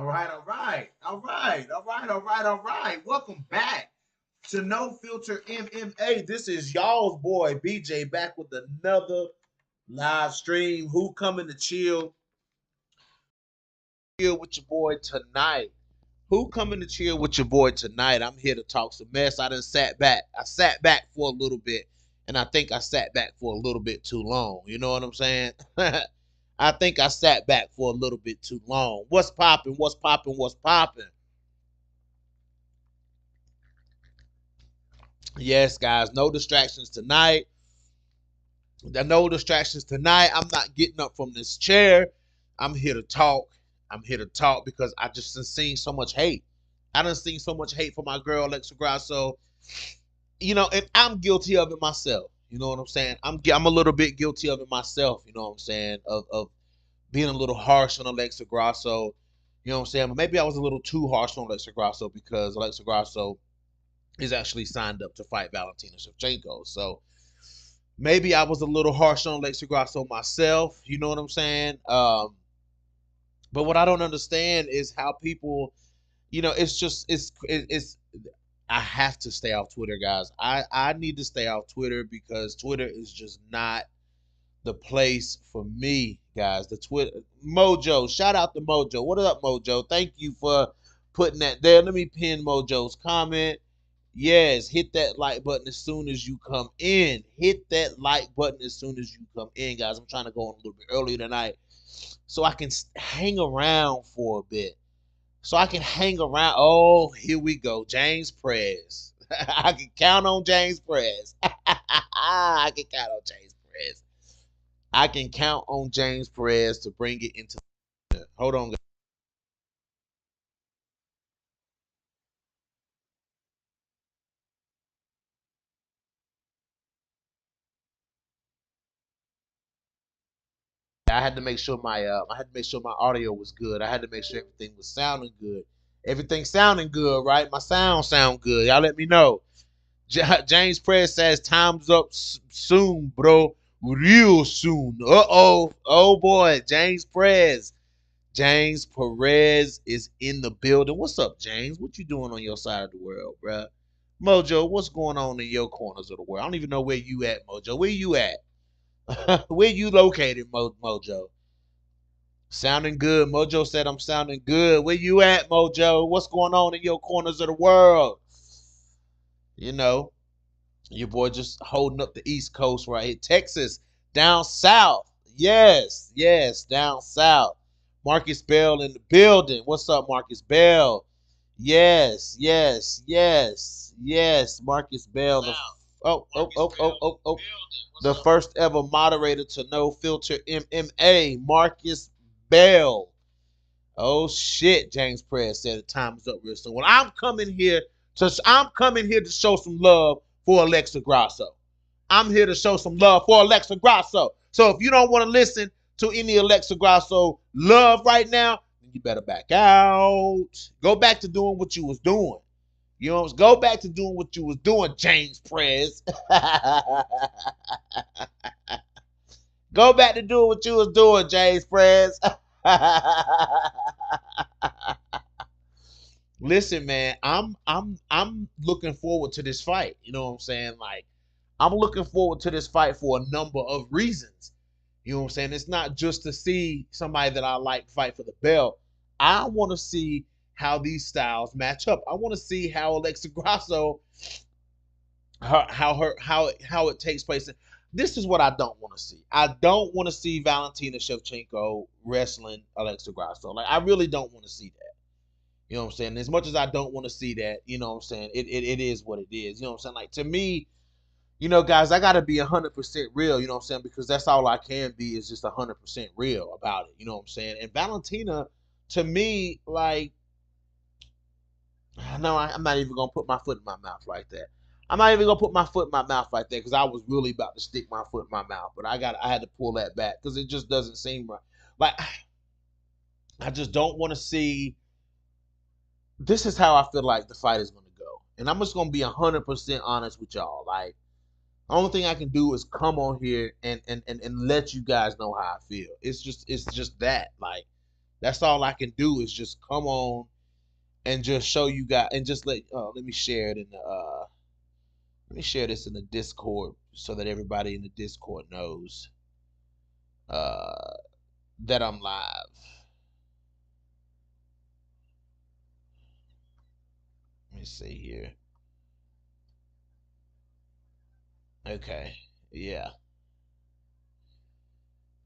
right, all right, all right, all right, all right, all right. Welcome back to No Filter MMA. This is y'all's boy BJ back with another live stream. Who coming to chill with your boy tonight? Who coming to chill with your boy tonight? I'm here to talk some mess. I done sat back. I sat back for a little bit, and I think I sat back for a little bit too long. You know what I'm saying? I think I sat back for a little bit too long. What's popping? What's popping? What's popping? Yes, guys, no distractions tonight. No distractions tonight. I'm not getting up from this chair. I'm here to talk. I'm here to talk because I just done seen so much hate. I done seen so much hate for my girl Alexa Grasso. And I'm guilty of it myself. You know what I'm saying? I'm a little bit guilty of it myself. You know what I'm saying? Of being a little harsh on Alexa Grasso. You know what I'm saying? But maybe I was a little too harsh on Alexa Grasso because Alexa Grasso is actually signed up to fight Valentina Shevchenko. So maybe I was a little harsh on Alexa Grasso myself. You know what I'm saying? But what I don't understand is how people, it's. I have to stay off Twitter, guys. I need to stay off Twitter because Twitter is just not the place for me, guys. The Twitter Mojo, shout out to Mojo. What up, Mojo? Thank you for putting that there. Let me pin Mojo's comment. Yes, hit that like button as soon as you come in. Hit that like button as soon as you come in, guys. I'm trying to go on a little bit earlier tonight so I can hang around for a bit. So I can hang around. Oh, here we go. James Prez. I can count on James Prez. I can count on James Prez. I can count on James Perez to bring it into. Hold on, guys. I had to make sure my audio was good. I had to make sure everything was sounding good. Everything sounding good, right? My sound good. Y'all let me know. James Perez says time's up soon, bro. Real soon. Oh boy, James Perez. James Perez is in the building. What's up, James? What you doing on your side of the world, bruh? Mojo, what's going on in your corners of the world? I don't even know where you at, Mojo. Where you at? Where you located, Mojo? Sounding good. Mojo said I'm sounding good. Where you at, Mojo? What's going on in your corners of the world? You know, your boy just holding up the East Coast right here. Texas, down south. Yes, yes, down south. Marcus Bell in the building. What's up, Marcus Bell? Yes, yes, yes, yes. Marcus Bell. The first ever moderator to No Filter MMA, Marcus Bell. Oh shit, James Press said the time is up real soon. Well, I'm coming here to show some love for Alexa Grasso. I'm here to show some love for Alexa Grasso. So if you don't want to listen to any Alexa Grasso love right now, then you better back out. Go back to doing what you was doing. You know, go back to doing what you was doing, James Prez. Go back to doing what you was doing, James Prez. Listen, man, I'm looking forward to this fight. You know what I'm saying? Like, I'm looking forward to this fight for a number of reasons. You know what I'm saying? It's not just to see somebody that I like fight for the belt. I want to see how these styles match up. I want to see how Alexa Grasso, how it takes place. This is what I don't want to see. I don't want to see Valentina Shevchenko wrestling Alexa Grasso. Like, I really don't want to see that. You know what I'm saying? As much as I don't want to see that, you know what I'm saying? It is what it is. You know what I'm saying? Like, to me, guys, I gotta be 100% real. You know what I'm saying? Because that's all I can be is just 100% real about it. You know what I'm saying? And Valentina, to me, like, no, I'm not even gonna put my foot in my mouth like that. I'm not even gonna put my foot in my mouth like that because I was really about to stick my foot in my mouth, but I had to pull that back because it just doesn't seem right. Like, I just don't want to see. This is how I feel like the fight is gonna go, and I'm just gonna be 100% honest with y'all. Like, the only thing I can do is come on here and let you guys know how I feel. It's just that. Like, That's all I can do is just come on and just show you guys and just let me share it in the let me share this in the Discord so that everybody in the Discord knows uh that I'm live. Let me see here. Okay. Yeah.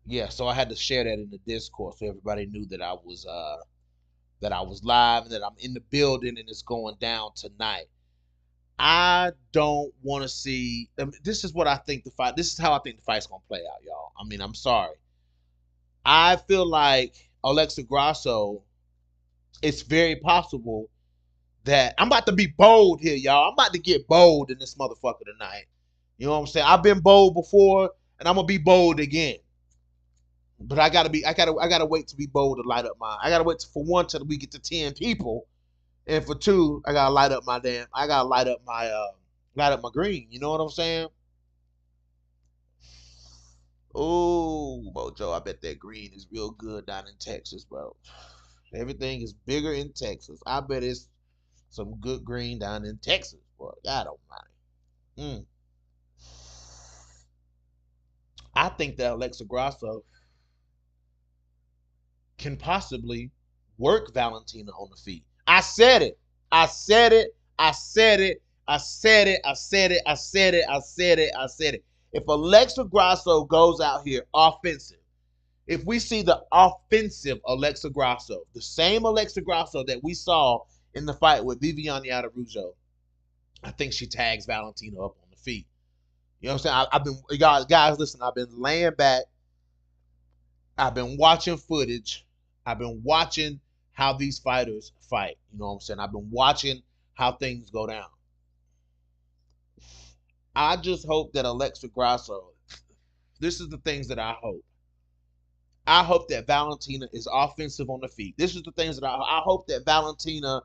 Yeah, so I had to share that in the Discord so everybody knew that I was live and that I'm in the building and it's going down tonight. I don't want to see. This is what I think the fight. This is how I think the fight's gonna play out, y'all. I mean, I'm sorry. I feel like Alexa Grasso. It's very possible that I'm about to be bold here, y'all. I'm about to get bold in this motherfucker tonight. You know what I'm saying? I've been bold before, and I'm gonna be bold again. But I gotta wait to be bold to light up my. I gotta wait for one till we get to 10 people, and for two, I gotta light up my damn. I gotta light up my green. You know what I'm saying? Oh, Mojo, I bet that green is real good down in Texas, bro. Everything is bigger in Texas. I bet it's some good green down in Texas, boy. God almighty. Mm. I think that Alexa Grasso can possibly work Valentina on the feet. I said it. I said it. I said it. I said it. I said it. I said it. I said it. I said it. If Alexa Grasso goes out here offensive, if we see the offensive Alexa Grasso, the same Alexa Grasso that we saw in the fight with Viviane Araújo, I think she tags Valentina up on the feet. You know what I'm saying? I've been guys, listen. I've been laying back. I've been watching footage. I've been watching how these fighters fight. You know what I'm saying? I've been watching how things go down. I just hope that Alexa Grasso. This is the things that I hope. I hope that Valentina is offensive on the feet. This is the things that I hope that Valentina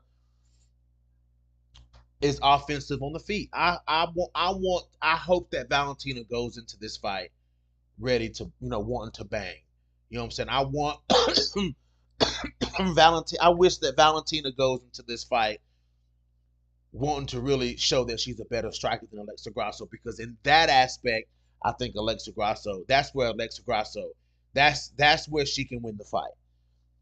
is offensive on the feet. I hope that Valentina goes into this fight ready to, wanting to bang. You know what I'm saying? I want Valentina. I wish that Valentina goes into this fight wanting to really show that she's a better striker than Alexa Grasso, because in that aspect, I think Alexa Grasso. That's where Alexa Grasso. That's where she can win the fight.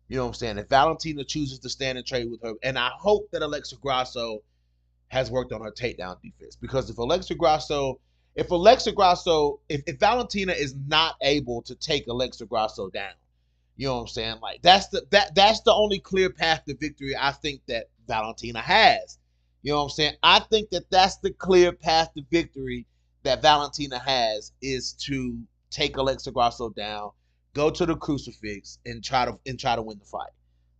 You know what I'm saying? If Valentina chooses to stand and trade with her, and I hope that Alexa Grasso has worked on her takedown defense, because if Valentina is not able to take Alexa Grasso down, you know what I'm saying? Like that's the only clear path to victory I think that Valentina has. You know what I'm saying? I think that that's the clear path to victory that Valentina has, is to take Alexa Grasso down, go to the crucifix, and try to win the fight,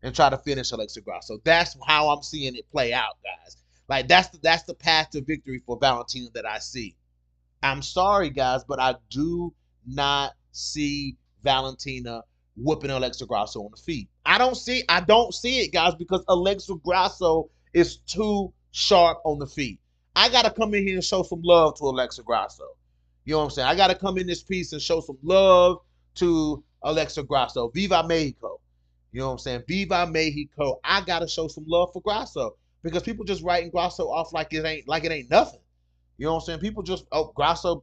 and try to finish Alexa Grasso. That's how I'm seeing it play out, guys. Like that's the path to victory for Valentina that I see. I'm sorry, guys, but I do not see Valentina whooping Alexa Grasso on the feet. I don't see it, guys, because Alexa Grasso is too sharp on the feet. I gotta come in here and show some love to Alexa Grasso. You know what I'm saying? I gotta come in this piece and show some love to Alexa Grasso. Viva Mexico. You know what I'm saying? Viva Mexico. I gotta show some love for Grasso, because people just writing Grasso off like it ain't nothing. You know what I'm saying? People just, Grasso,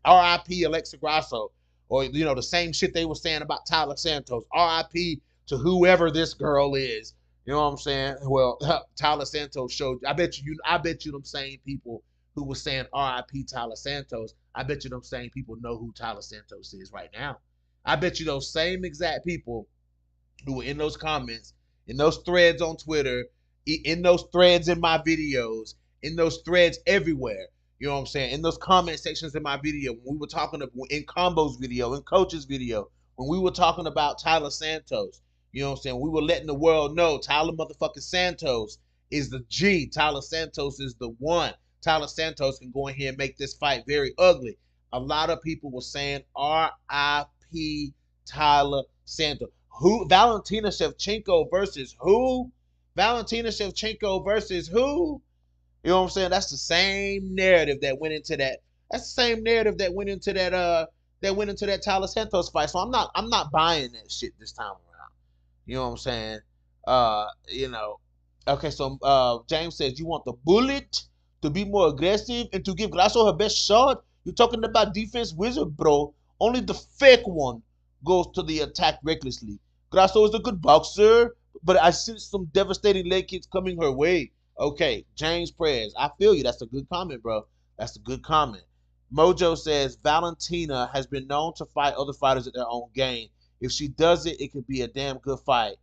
R.I.P. Alexa Grasso, or the same shit they were saying about Tyler Santos. R.I.P. to whoever this girl is. You know what I'm saying? Well, Tyler Santos showed. I bet you them same people who were saying R.I.P. Tyler Santos. I bet you them same people know who Tyler Santos is right now. I bet you those same exact people who were in those comments, in those threads on Twitter, in those threads in my videos, in those threads everywhere. You know what I'm saying? In those comment sections in my video, when we were talking in Combo's video, in Coach's video, when we were talking about Tyler Santos, you know what I'm saying? We were letting the world know Tyler motherfucking Santos is the G. Tyler Santos is the one. Tyler Santos can go in here and make this fight very ugly. A lot of people were saying R.I.P. Tyler Santos. Who? Valentina Shevchenko versus who? Valentina Shevchenko versus who? You know what I'm saying? That's the same narrative that went into that. That's the same narrative that went into that Tyler Santos fight. So I'm not buying that shit this time around. You know what I'm saying? You know. Okay, so James says you want the bullet to be more aggressive and to give Grasso her best shot. You're talking about defense wizard, bro. Only the fake one goes to the attack recklessly. Grasso is a good boxer, but I see some devastating leg kicks coming her way. Okay, James Prayers. I feel you. That's a good comment, bro. That's a good comment. Mojo says Valentina has been known to fight other fighters at their own game. If she does it, it could be a damn good fight.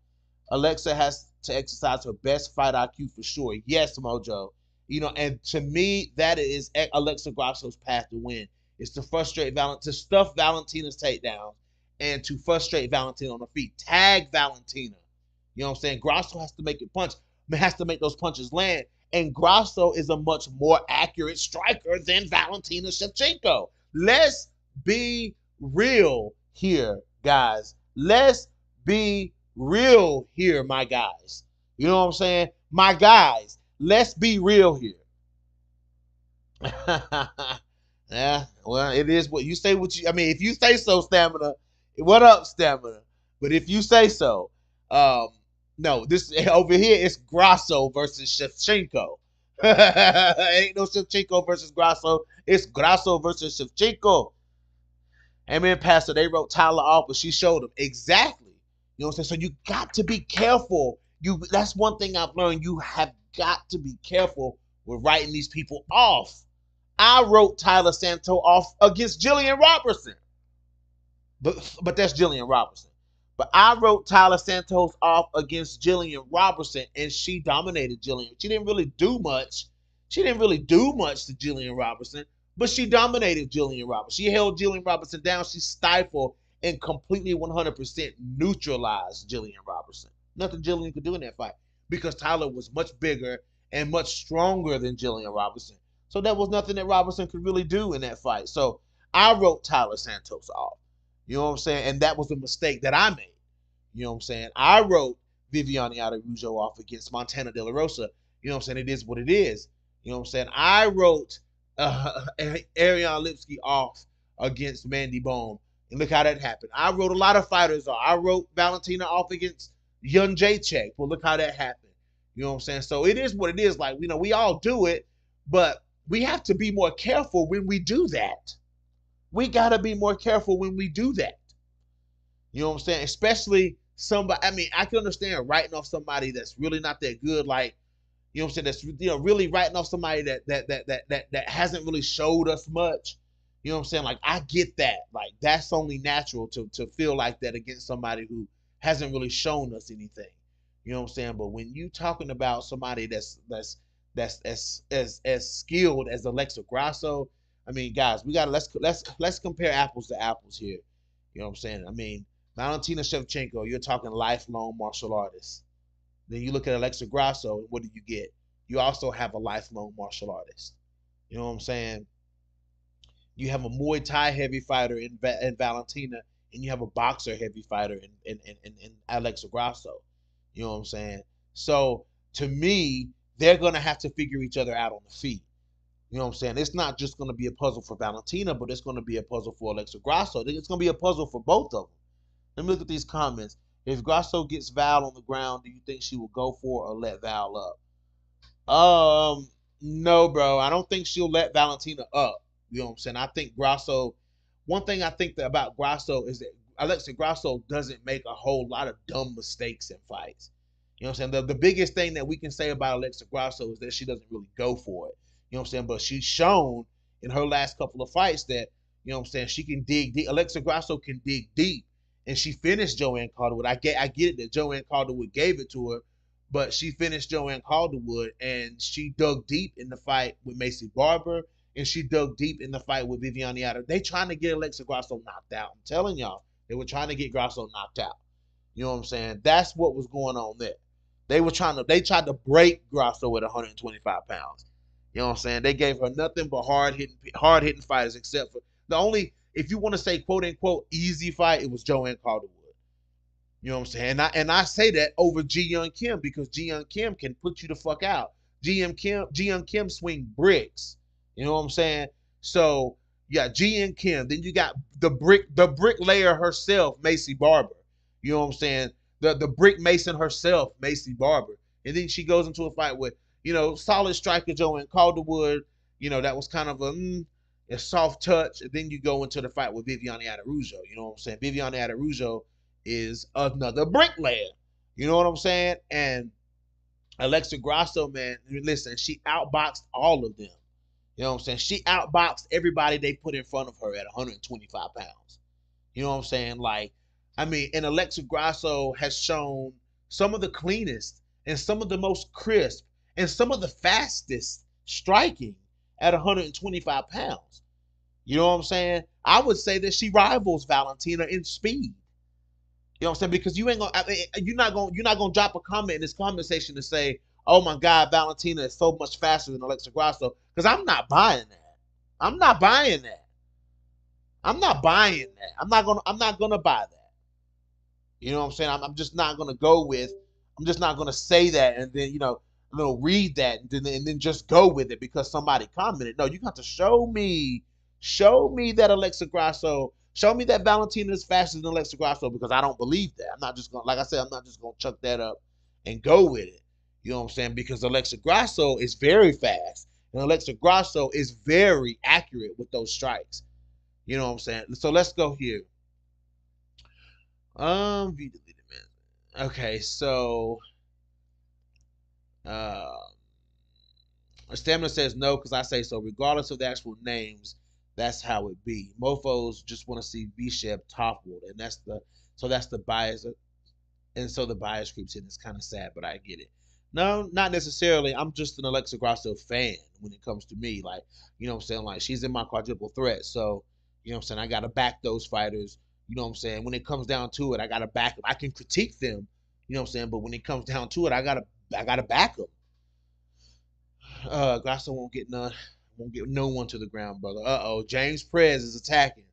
Alexa has to exercise her best fight IQ for sure. Yes, Mojo. You know, and to me, that is Alexa Grasso's path to win. It's to frustrate to stuff Valentina's takedown and to frustrate Valentina on her feet. Tag Valentina. You know what I'm saying? Grasso has to make it punch, has to make those punches land. And Grasso is a much more accurate striker than Valentina Shevchenko. Let's be real here, guys. Let's be real here, my guys. You know what I'm saying? My guys, let's be real here. Yeah, well, it is what you say. I mean, if you say so, Stamina. What up, Stamina? But if you say so, no, this over here is Grasso versus Shevchenko. Ain't no Shevchenko versus Grasso. It's Grasso versus Shevchenko. Amen, Pastor. They wrote Tyler off, but she showed him exactly. You know what I'm saying? So you got to be careful. That's one thing I've learned. You have got to be careful with writing these people off. I wrote Tyler Santo off against Jillian Robertson. But that's Jillian Robertson. But I wrote Tyler Santos off against Jillian Robertson, and she dominated Jillian. She didn't really do much. She didn't really do much to Jillian Robertson, but she dominated Jillian Robertson. She held Jillian Robertson down. She stifled and completely 100% neutralized Jillian Robertson. Nothing Jillian could do in that fight because Tyler was much bigger and much stronger than Jillian Robertson. So there was nothing that Robertson could really do in that fight. So I wrote Tyler Santos off. You know what I'm saying? And that was a mistake that I made. You know what I'm saying? I wrote Viviane Araujo off against Montana De La Rosa. You know what I'm saying? It is what it is. You know what I'm saying? I wrote Ariane Lipsky off against Mandy Bone. And look how that happened. I wrote a lot of fighters off. I wrote Valentina off against Young Jacek. Well, look how that happened. You know what I'm saying? So it is what it is. Like, you know, we all do it, but we have to be more careful when we do that. We got to be more careful when we do that. You know what I'm saying? Especially somebody, I mean, I can understand writing off somebody that's really not that good, like, you know what I'm saying, that's, you know, really writing off somebody that hasn't really showed us much. You know what I'm saying? Like, I get that. Like, that's only natural to feel like that against somebody who hasn't really shown us anything. You know what I'm saying? But when you talking about somebody that's as skilled as Alexa Grasso, I mean, guys, we gotta let's compare apples to apples here. You know what I'm saying? I mean, Valentina Shevchenko, you're talking lifelong martial artist. Then you look at Alexa Grasso, what do you get? You also have a lifelong martial artist. You know what I'm saying? You have a Muay Thai heavy fighter in Valentina, and you have a boxer heavy fighter in Alexa Grasso. You know what I'm saying? So to me, they're gonna have to figure each other out on the feet. You know what I'm saying? It's not just going to be a puzzle for Valentina, but it's going to be a puzzle for Alexa Grasso. It's going to be a puzzle for both of them. Let me look at these comments. If Grasso gets Val on the ground, do you think she will go for it or let Val up? No, bro. I don't think she'll let Valentina up. You know what I'm saying? I think Grasso. One thing I think about Grasso is that Alexa Grasso doesn't make a whole lot of dumb mistakes in fights. You know what I'm saying? The biggest thing that we can say about Alexa Grasso is that she doesn't really go for it. You know what I'm saying? But she's shown in her last couple of fights that, you know what I'm saying, she can dig deep. Alexa Grasso can dig deep. And she finished Joanne Calderwood. I get it that Joanne Calderwood gave it to her, but she finished Joanne Calderwood and she dug deep in the fight with Macy Barber and she dug deep in the fight with Viviane Adder. They trying to get Alexa Grasso knocked out. I'm telling y'all, they were trying to get Grasso knocked out. You know what I'm saying? That's what was going on there. They tried to break Grasso at 125 pounds. You know what I'm saying? They gave her nothing but hard hitting fighters, except for the only, if you want to say quote unquote easy fight, it was Joanne Calderwood. You know what I'm saying? And I say that over Ji Young Kim because Ji Young Kim can put you the fuck out. Ji Young Kim swing bricks. You know what I'm saying? So yeah, Ji Young Kim. Then you got the bricklayer herself, Macy Barber. You know what I'm saying? the brick mason herself, Macy Barber. And then she goes into a fight with, solid striker Joanne Calderwood. That was kind of a soft touch. And then you go into the fight with Viviane Araújo. You know what I'm saying? Viviane Araújo is another bricklayer. You know what I'm saying? And Alexa Grasso, man, listen, she outboxed all of them. You know what I'm saying? She outboxed everybody they put in front of her at 125 pounds. You know what I'm saying? Like, and Alexa Grasso has shown some of the cleanest and some of the most crisp and some of the fastest striking at 125 pounds. You know what I'm saying? I would say that she rivals Valentina in speed. You know what I'm saying? Because you're not gonna drop a comment in this comment section to say, "Oh my God, Valentina is so much faster than Alexa Grasso." Because I'm not buying that. I'm not buying that. I'm not buying that. I'm not gonna buy that. You know what I'm saying? I'm just not gonna go with. I'm just not gonna say that and then read that and then just go with it because somebody commented. No, you got to show me that Alexa Grasso. Show me that Valentina is faster than Alexa Grasso because I don't believe that. I'm not just gonna, like I said, I'm not just gonna chuck that up and go with it. You know what I'm saying? Because Alexa Grasso is very fast and Alexa Grasso is very accurate with those strikes. You know what I'm saying? So let's go here. View deleted, man. Okay, so uh Stamina says no because I say so. Regardless of the actual names, that's how it be. Mofos just want to see Bishop toppled, and that's the bias, and so the bias creeps in. It's kind of sad, but I get it. No, not necessarily. I'm just an Alexa Grasso fan when it comes to me. Like, you know what I'm saying? Like, she's in my quadruple threat, so you know what I'm saying. I gotta back those fighters. You know what I'm saying? When it comes down to it, I gotta back them. I can critique them. You know what I'm saying? But when it comes down to it, I gotta back them. Grasso won't get none. Won't get no one to the ground, brother. James Prez is attacking.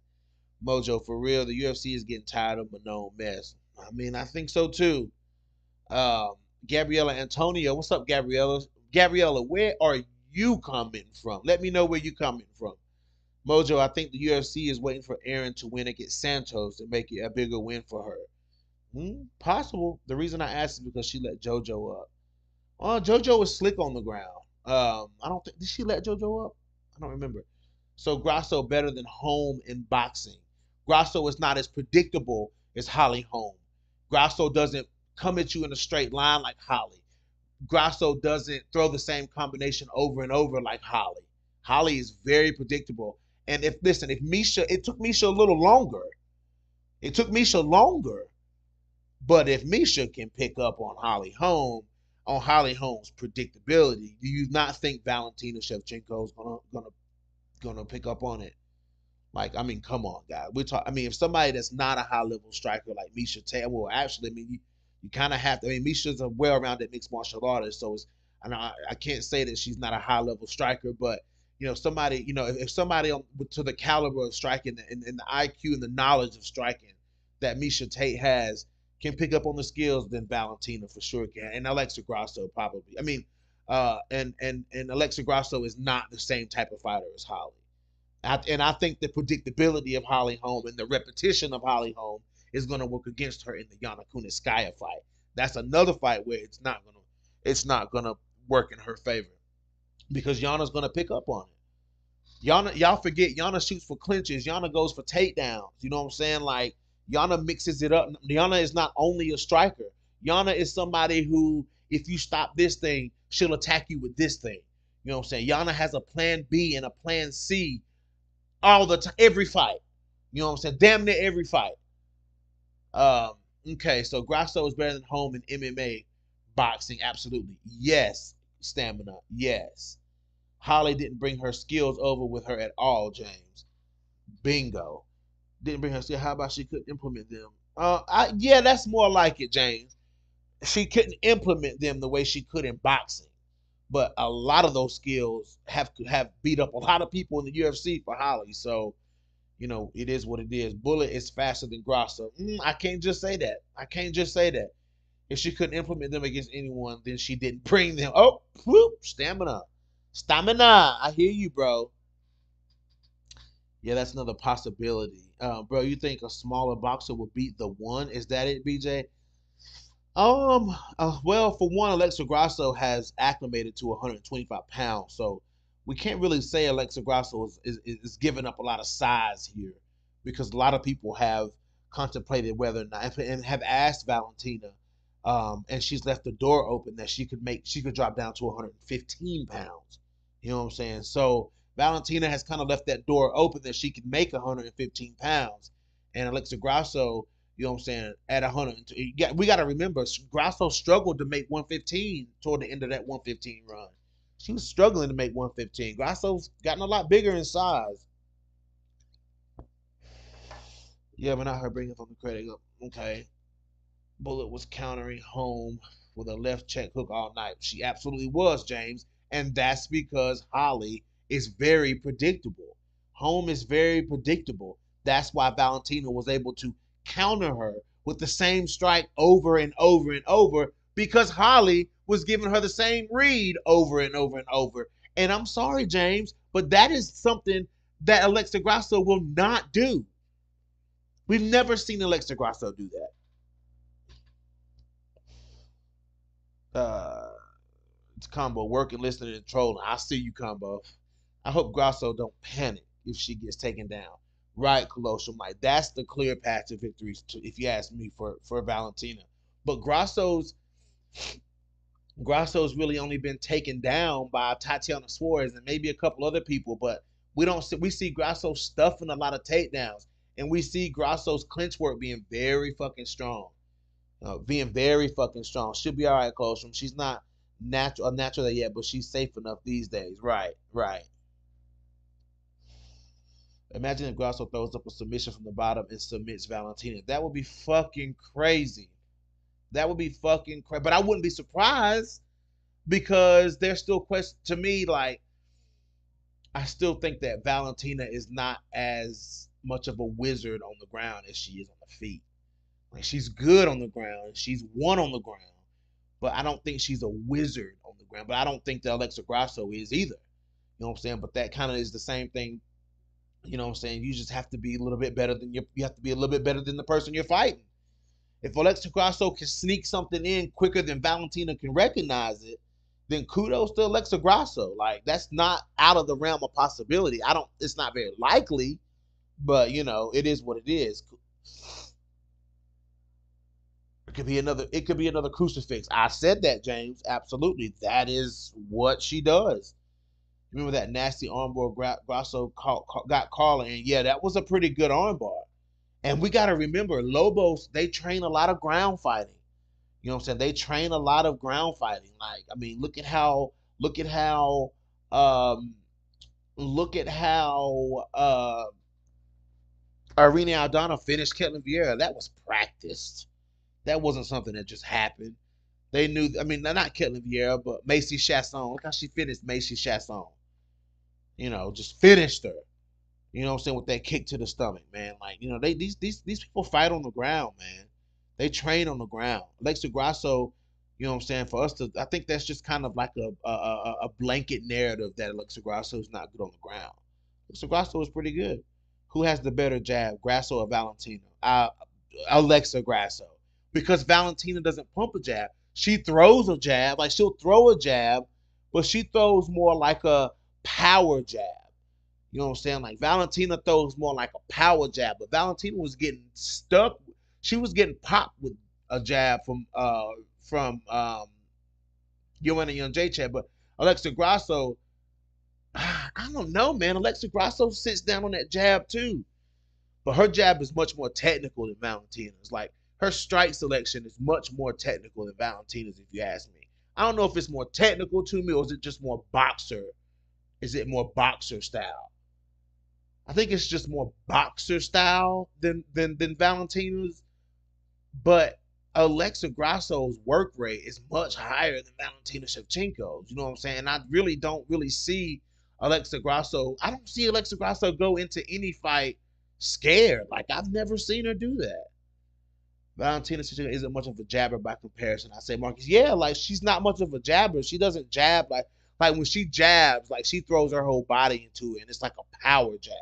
Mojo, for real, the UFC is getting tired of Manon mess. I think so too. Um, Gabriella Antonio, what's up, Gabriella? Gabriella, where are you coming from? Let me know where you coming from. Mojo, I think the UFC is waiting for Aaron to win against Santos to make it a bigger win for her. Possible. The reason I asked is because she let JoJo up. Oh, JoJo was slick on the ground. I don't think did she let JoJo up? I don't remember. So Grasso better than Holm in boxing. Grasso is not as predictable as Holly Holm. Grasso doesn't come at you in a straight line like Holly. Grasso doesn't throw the same combination over and over like Holly. Holly is very predictable. And if Misha, it took Misha a little longer. It took Misha longer. But if Misha can pick up on Holly Holm's predictability, do you not think Valentina Shevchenko is gonna pick up on it? Like, come on, guys. If somebody that's not a high level striker like Misha Tate, well, actually, you kind of have to. Misha's a well-rounded mixed martial artist, so I can't say that she's not a high level striker, but somebody, if somebody to the caliber of striking and the IQ and the knowledge of striking that Misha Tate has can pick up on the skills, then Valentina for sure can, and Alexa Grasso probably. And Alexa Grasso is not the same type of fighter as Holly. I think the predictability of Holly Holm and the repetition of Holly Holm is going to work against her in the Yana Kunitskaya fight. That's another fight where it's not gonna work in her favor because Yana's gonna pick up on it. Y'all forget Yana shoots for clinches. Yana goes for takedowns. You know what I'm saying? Like, Yana mixes it up. Yana is not only a striker. Yana is somebody who, if you stop this thing, she'll attack you with this thing. You know what I'm saying? Yana has a plan B and a plan C all the time, every fight. You know what I'm saying? Damn near every fight. Um, okay, so Grasso is better than Holm in MMA boxing. Absolutely. Yes. Stamina. Yes. Holly didn't bring her skills over with her at all, James. Bingo. Didn't bring her skills. How about she couldn't implement them? Yeah, that's more like it, James. She couldn't implement them the way she could in boxing. But a lot of those skills have beat up a lot of people in the UFC for Holly. So, it is what it is. Bullet is faster than Grasso. I can't just say that. I can't just say that. If she couldn't implement them against anyone, then she didn't bring them. Oh, whoop, stamina. Stamina. I hear you, bro. Yeah, that's another possibility. Bro, you think a smaller boxer would beat the one? Is that it, BJ? Well, for one, Alexa Grasso has acclimated to 125 pounds, so we can't really say Alexa Grasso is giving up a lot of size here, because a lot of people have contemplated whether or not and have asked Valentina, and she's left the door open that she could drop down to 115 pounds. You know what I'm saying? So Valentina has kind of left that door open that she could make 115 pounds, and Alexa Grasso, you know what I'm saying, at 100. We got to remember, Grasso struggled to make 115 toward the end of that 115 run. She was struggling to make 115. Grasso's gotten a lot bigger in size. Yeah, but not her bringing from the credit. Okay. Bullet was countering home with a left check hook all night. She absolutely was, James. And that's because Holly is very predictable. Home is very predictable. That's why Valentina was able to counter her with the same strike over and over and over, because Holly was giving her the same read over and over and over. And I'm sorry, James, but that is something that Alexa Grasso will not do. We've never seen Alexa Grasso do that. It's Combo working, listening, and trolling. I see you, Combo. I hope Grasso don't panic if she gets taken down. Right, Colossus. Like, that's the clear path to victory, if you ask me, for Valentina. But Grasso's really only been taken down by Tatiana Suarez and maybe a couple other people, but we see Grasso stuffing a lot of takedowns, and we see Grasso's clinch work being very fucking strong. Being very fucking strong. She'll be all right, Colossus. She's not natural yet, but she's safe enough these days. Right, right. Imagine if Grasso throws up a submission from the bottom and submits Valentina. That would be fucking crazy. That would be fucking crazy. But I wouldn't be surprised, because there's still questions to me. Like, I still think that Valentina is not as much of a wizard on the ground as she is on the feet. Like, she's good on the ground. She's won on the ground. But I don't think she's a wizard on the ground. But I don't think that Alexa Grasso is either. You know what I'm saying? But that kind of is the same thing. You know what I'm saying? You just have to be a little bit better than you have to be a little bit better than the person you're fighting. If Alexa Grasso can sneak something in quicker than Valentina can recognize it, then kudos to Alexa Grasso. Like, that's not out of the realm of possibility. It's not very likely, but it is what it is. It could be another crucifix. I said that, James. Absolutely. That is what she does. Remember that nasty armbar Grasso got Carla in? Yeah, that was a pretty good armbar. And we got to remember, Lobos, they train a lot of ground fighting. You know what I'm saying? They train a lot of ground fighting. Like, I mean, look at how, um, look at how Irene Aldana finished Ketlin Vieira. That was practiced. That wasn't something that just happened. They knew, I mean, not Ketlin Vieira, but Macy Chasson. Look how she finished Macy Chasson. Just finished her. You know what I'm saying, with that kick to the stomach, man. Like, these people fight on the ground, man. They train on the ground. Alexa Grasso, you know what I'm saying, for us to, I think that's just kind of like a blanket narrative that Alexa Grasso is not good on the ground. Alexa Grasso is pretty good. Who has the better jab, Grasso or Valentina? Alexa Grasso. Because Valentina doesn't pump a jab. She throws a jab. Like, she'll throw a jab, but she throws more like a power jab. You know what I'm saying? Like, Valentina throws more like a power jab, but Valentina was getting stuck. She was getting popped with a jab from Joanna Jędrzejczyk, but Alexa Grasso, I don't know, man. Alexa Grasso sits down on that jab too, but her jab is much more technical than Valentina's. Like, her strike selection is much more technical than Valentina's, if you ask me. I don't know if it's more technical to me, or is it just more boxer? Is it more boxer style? I think it's just more boxer style than Valentina's, but Alexa Grasso's work rate is much higher than Valentina Shevchenko's. You know what I'm saying? And I really don't really see Alexa Grasso. I don't see Alexa Grasso go into any fight scared. Like, I've never seen her do that. Valentina Shevchenko isn't much of a jabber by comparison. I say, Marcus, yeah, like, she's not much of a jabber. She doesn't jab like when she jabs, like, she throws her whole body into it, and it's like a power jab.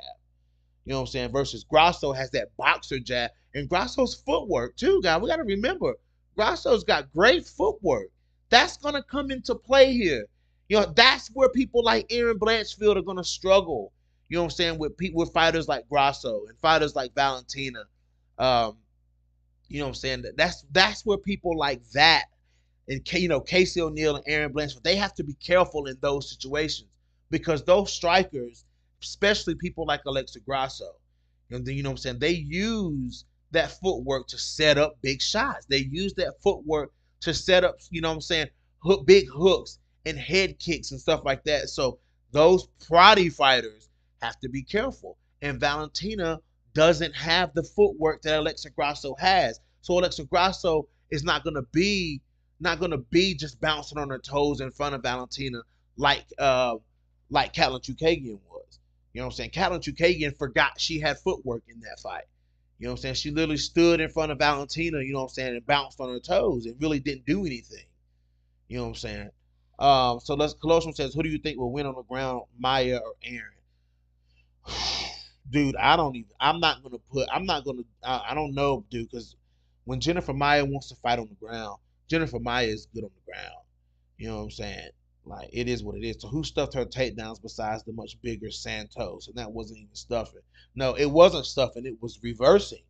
You know what I'm saying? Versus Grasso has that boxer jab, and Grasso's footwork too, guys. We got to remember, Grasso's got great footwork. That's gonna come into play here. That's where people like Aaron Blanchfield are gonna struggle. You know what I'm saying, with people, with fighters like Grasso and fighters like Valentina. Um, you know what I'm saying? That's where people like that, and Casey O'Neill and Aaron Blanchfield, they have to be careful in those situations, because those strikers, especially people like Alexa Grasso, you know what I'm saying, they use that footwork to set up big shots. They use that footwork to set up, you know what I'm saying, big hooks and head kicks and stuff like that. So those Prati fighters have to be careful. And Valentina doesn't have the footwork that Alexa Grasso has. So Alexa Grasso is not gonna be just bouncing on her toes in front of Valentina like Katlyn Chookagian was. You know what I'm saying? Katlyn Chookagian forgot she had footwork in that fight. You know what I'm saying? She literally stood in front of Valentina, you know what I'm saying, and bounced on her toes and really didn't do anything. You know what I'm saying? So let's Colosseum says, who do you think will win on the ground, Maya or Aaron? Dude, I'm not gonna, I don't know, dude, because when Jennifer Maya wants to fight on the ground, Jennifer Maya is good on the ground. You know what I'm saying? Like, it is what it is. So who stuffed her takedowns besides the much bigger Santos? And that wasn't even stuffing. No, it wasn't stuffing. It was reversing.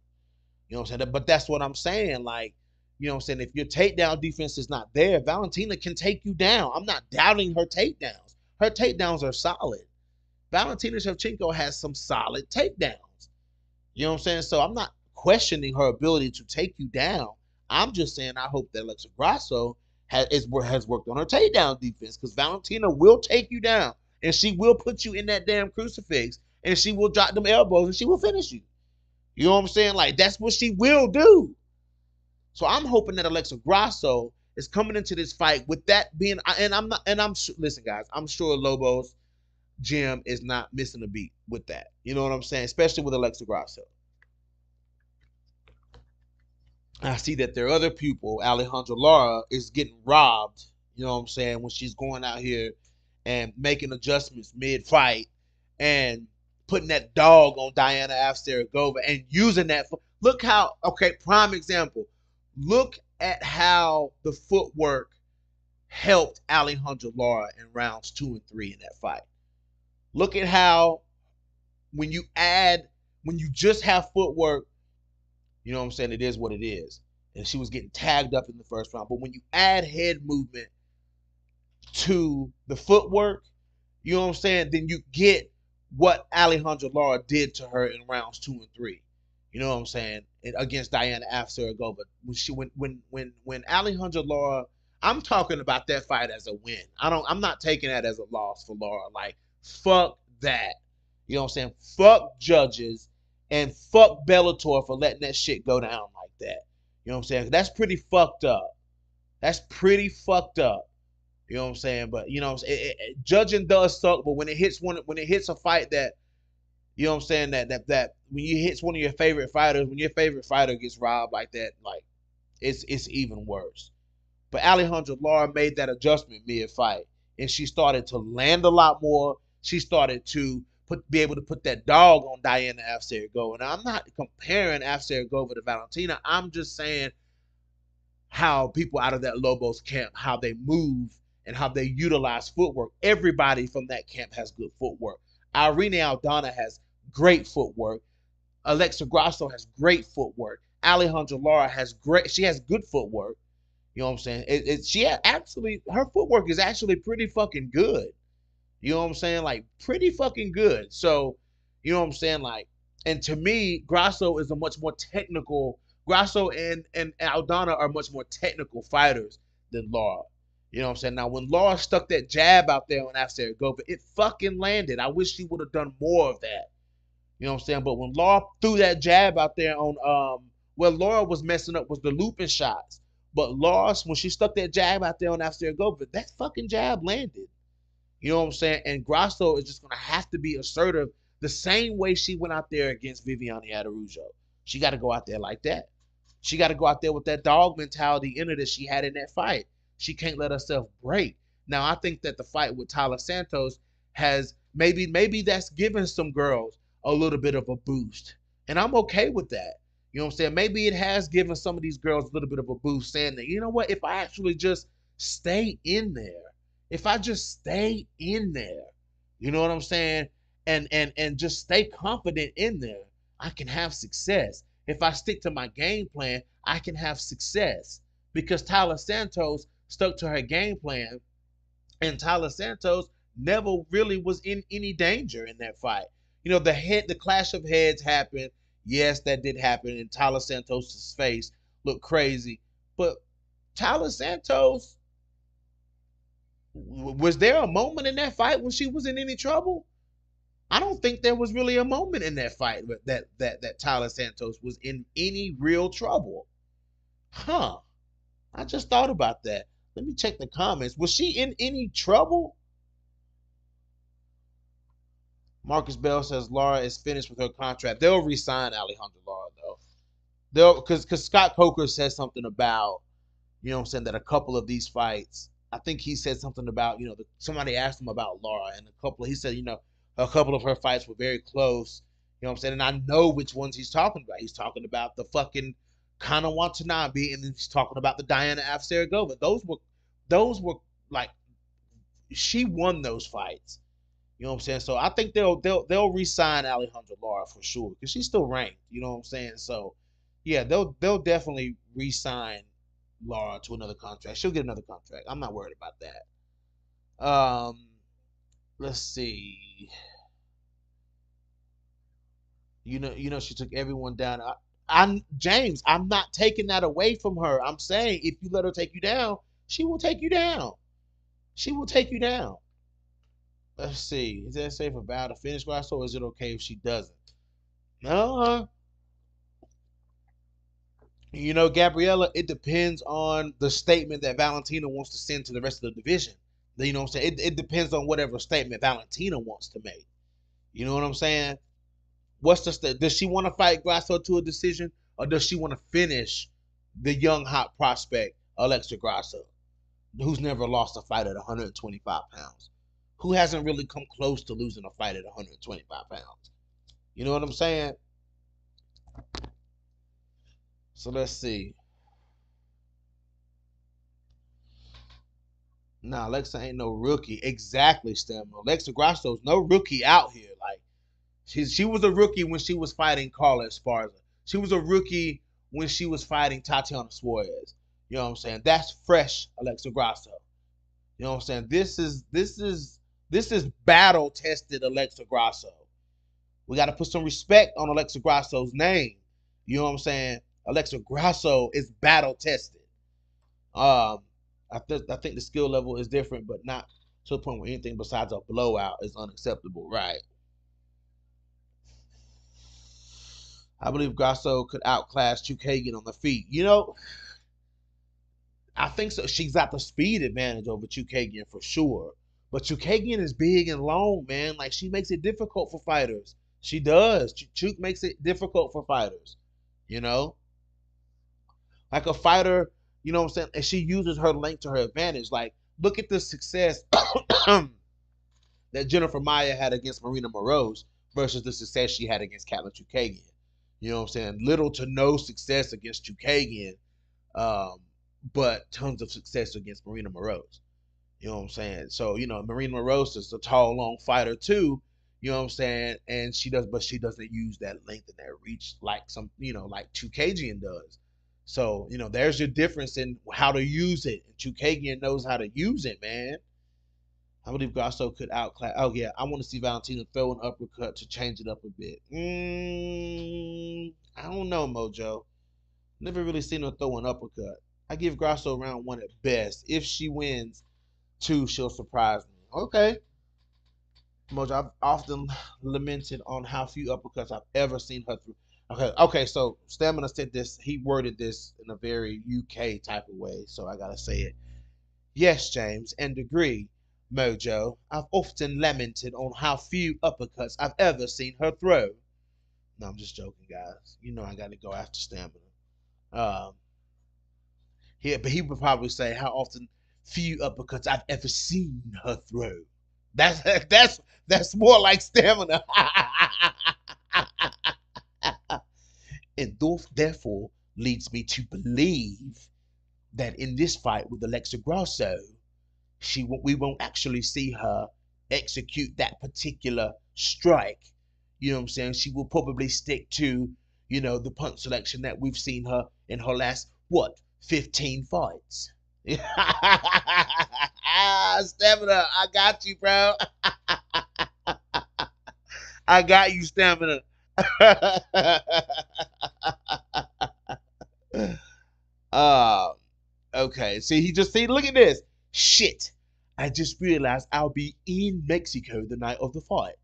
You know what I'm saying? But that's what I'm saying. Like, you know what I'm saying? If your takedown defense is not there, Valentina can take you down. I'm not doubting her takedowns. Her takedowns are solid. Valentina Shevchenko has some solid takedowns. You know what I'm saying? So I'm not questioning her ability to take you down. I'm just saying I hope that Alexa Grasso has worked on her takedown defense, because Valentina will take you down, and she will put you in that damn crucifix, and she will drop them elbows, and she will finish you. You know what I'm saying? Like, that's what she will do. So I'm hoping that Alexa Grasso is coming into this fight with that being, and I'm not, and I'm listen, guys, I'm sure Lobos Jim is not missing a beat with that. You know what I'm saying? Especially with Alexa Grasso. I see that their other pupil, Alejandra Lara, is getting robbed, you know what I'm saying, when she's going out here and making adjustments mid-fight and putting that dog on Diana Afsaragova and using that. Look how, okay, prime example. Look at how the footwork helped Alejandra Lara in rounds 2 and 3 in that fight. Look at how when you just have footwork, you know what I'm saying, it is what it is. And she was getting tagged up in the first round. But when you add head movement to the footwork, you know what I'm saying, then you get what Alejandra Lara did to her in rounds 2 and 3. You know what I'm saying? Against Diana Afsaragova. When Alejandra Lara, I'm talking about that fight as a win. I'm not taking that as a loss for Lara. Like, fuck that. You know what I'm saying? Fuck judges and fuck Bellator for letting that shit go down like that. You know what I'm saying? That's pretty fucked up. That's pretty fucked up. You know what I'm saying? But you know, judging does suck. But when it hits a fight that, you know what I'm saying, that when you hits one of your favorite fighters, when your favorite fighter gets robbed like that, like, it's even worse. But Alejandra Lara made that adjustment mid-fight, and she started to land a lot more. She started to be able to put that dog on Diana Afsaragova. Now, I'm not comparing Afsaragova to Valentina. I'm just saying how people out of that Lobos camp, how they move and how they utilize footwork. Everybody from that camp has good footwork. Irene Aldana has great footwork. Alexa Grasso has great footwork. Alejandra Lara has good footwork. You know what I'm saying? Her footwork is actually pretty fucking good. You know what I'm saying? Like, pretty fucking good. So, you know what I'm saying? Like, and to me, Grasso and Aldana are much more technical fighters than Lara. You know what I'm saying? Now, when Lara stuck that jab out there on Afsaragova, it fucking landed. I wish she would have done more of that. You know what I'm saying? But when Lara threw that jab out there on, where Lara was messing up was the looping shots. But Lara, when she stuck that jab out there on Afsaragova, that fucking jab landed. You know what I'm saying? And Grasso is just going to have to be assertive the same way she went out there against Viviane Araujo. She got to go out there like that. She got to go out there with that dog mentality in her that she had in that fight. She can't let herself break. Now, I think that the fight with Taila Santos has maybe that's given some girls a little bit of a boost. And I'm okay with that. You know what I'm saying? Maybe it has given some of these girls a little bit of a boost, saying that, you know what, if I actually just stay in there, if I just stay in there, you know what I'm saying? And just stay confident in there, I can have success. If I stick to my game plan, I can have success. Because Tyler Santos stuck to her game plan, and Tyler Santos never really was in any danger in that fight. You know, the clash of heads happened. Yes, that did happen, and Tyler Santos's face looked crazy. But Tyler Santos, was there a moment in that fight when she was in any trouble? I don't think there was really a moment in that fight that Tyler Santos was in any real trouble. Huh. I just thought about that. Let me check the comments. Was she in any trouble? Marcus Bell says Lara is finished with her contract. They'll resign Alejandra Lara though. They'll because Scott Coker says something about, you know what I'm saying, that a couple of these fights, I think he said something about, somebody asked him about Lara, and he said, a couple of her fights were very close. You know what I'm saying? And I know which ones he's talking about. He's talking about the fucking Kana Watanabe, and then he's talking about the Diana Afsaragova. Those were like, she won those fights. You know what I'm saying? So I think they'll re-sign Alejandra Lara for sure, because she's still ranked. You know what I'm saying? So yeah, they'll definitely re-sign Lara to another contract. She'll get another contract. I'm not worried about that. Let's see. She took everyone down. James, I'm not taking that away from her. I'm saying if you let her take you down, she will take you down. She will take you down. Let's see. Is that safe about to finish Grasso, or is it okay if she doesn't? No. Gabriella, it depends on the statement that Valentina wants to send to the rest of the division. You know what I'm saying? It depends on whatever statement Valentina wants to make. You know what I'm saying? What's does she want to fight Grasso to a decision, or does she want to finish the young hot prospect Alexa Grasso, who's never lost a fight at 125 pounds, who hasn't really come close to losing a fight at 125 pounds? You know what I'm saying? So let's see. Nah, Alexa ain't no rookie. Exactly, Stamina. Alexa Grasso's no rookie out here. Like, she was a rookie when she was fighting Carla Esparza. She was a rookie when she was fighting Tatiana Suarez. You know what I'm saying? That's fresh Alexa Grasso. You know what I'm saying? This is battle tested Alexa Grasso. We got to put some respect on Alexa Grasso's name. You know what I'm saying? Alexa Grasso is battle tested. I think the skill level is different, but not to the point where anything besides a blowout is unacceptable, right? I believe Grasso could outclass Chookagian on the feet. I think so. She's got the speed advantage over Chookagian for sure. But Chookagian is big and long, man. Like, she makes it difficult for fighters. She does. Chook makes it difficult for fighters. You know? Like a fighter, you know what I'm saying? And she uses her length to her advantage. Like, look at the success that Jennifer Maia had against Marina Moroz versus the success she had against Katlyn Chookagian. You know what I'm saying? Little to no success against Chookagian, but tons of success against Marina Moroz. You know what I'm saying? So, Marina Moroz is a tall, long fighter too. You know what I'm saying? And she doesn't use that length and that reach like like Chookagian does. So, there's your difference in how to use it. And Chookagian knows how to use it, man. I believe Grasso could outclass. Oh yeah, I want to see Valentina throw an uppercut to change it up a bit. I don't know, Mojo. Never really seen her throw an uppercut. I give Grasso round one at best. If she wins two, she'll surprise me. Okay. Mojo, I've often lamented on how few uppercuts I've ever seen her through. Okay, so Stamina said this, he worded this in a very UK type of way, so I gotta say it. Yes, James, and agree, Mojo. I've often lamented on how few uppercuts I've ever seen her throw. No, I'm just joking, guys. I gotta go after Stamina. Um, but he would probably say how often few uppercuts I've ever seen her throw. That's that's more like Stamina. And therefore leads me to believe that in this fight with Alexa Grasso, we won't actually see her execute that particular strike. You know what I'm saying? She will probably stick to, the punch selection that we've seen her in her last, 15 fights. Stamina, I got you, bro. I got you, Stamina. uh, okay. Look at this. Shit. I just realized I'll be in Mexico the night of the fight.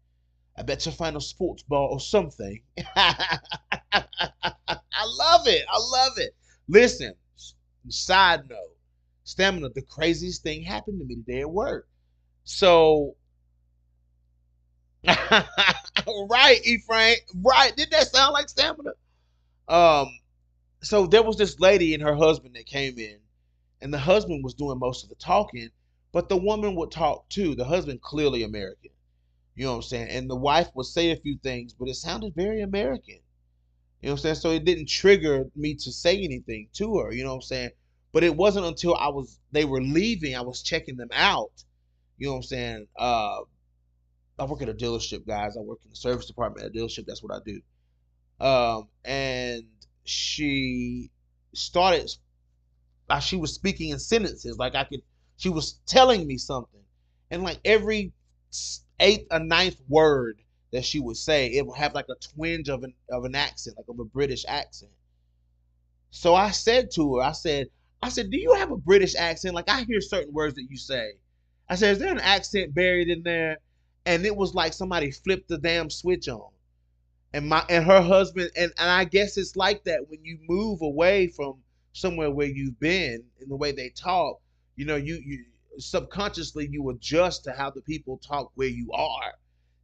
I bet you find a sports bar or something. I love it. I love it. Listen, side note, Stamina, the craziest thing happened to me today at work. So, right, Ephraim, right. Did that sound like Stamina? Um, so there was this lady and her husband that came in, and the husband was doing most of the talking, but the woman would talk too. The husband clearly American. You know what I'm saying? And the wife would say a few things, but it sounded very American. You know what I'm saying? So it didn't trigger me to say anything to her, you know what I'm saying? But it wasn't until they were leaving, I was checking them out. You know what I'm saying? I work at a dealership, guys. I work in the service department at a dealership. That's what I do. And she started, she was speaking in sentences. She was telling me something. And like every eighth or ninth word that she would say, it would have like a twinge of an accent, like of a British accent. So I said to her, do you have a British accent? Like I hear certain words that you say. I said, is there an accent buried in there? And it was like somebody flipped the damn switch on. And her husband, and I guess it's like that when you move away from somewhere where you've been, in the way they talk, you subconsciously you adjust to how the people talk where you are.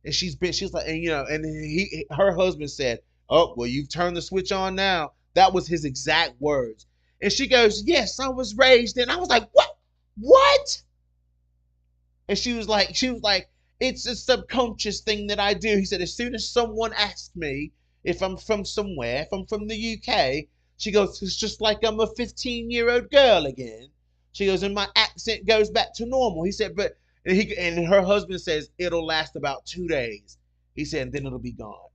And she's like, and her husband said, oh, well, you've turned the switch on now. That was his exact words. And she goes, yes, I was raised. And I was like, what? And she was like, it's a subconscious thing that I do. He said, as soon as someone asks me if I'm from somewhere, if I'm from the UK, she goes, it's just like I'm a 15-year-old girl again. She goes, and my accent goes back to normal. He said, and her husband says, it'll last about 2 days. He said, and then it'll be gone.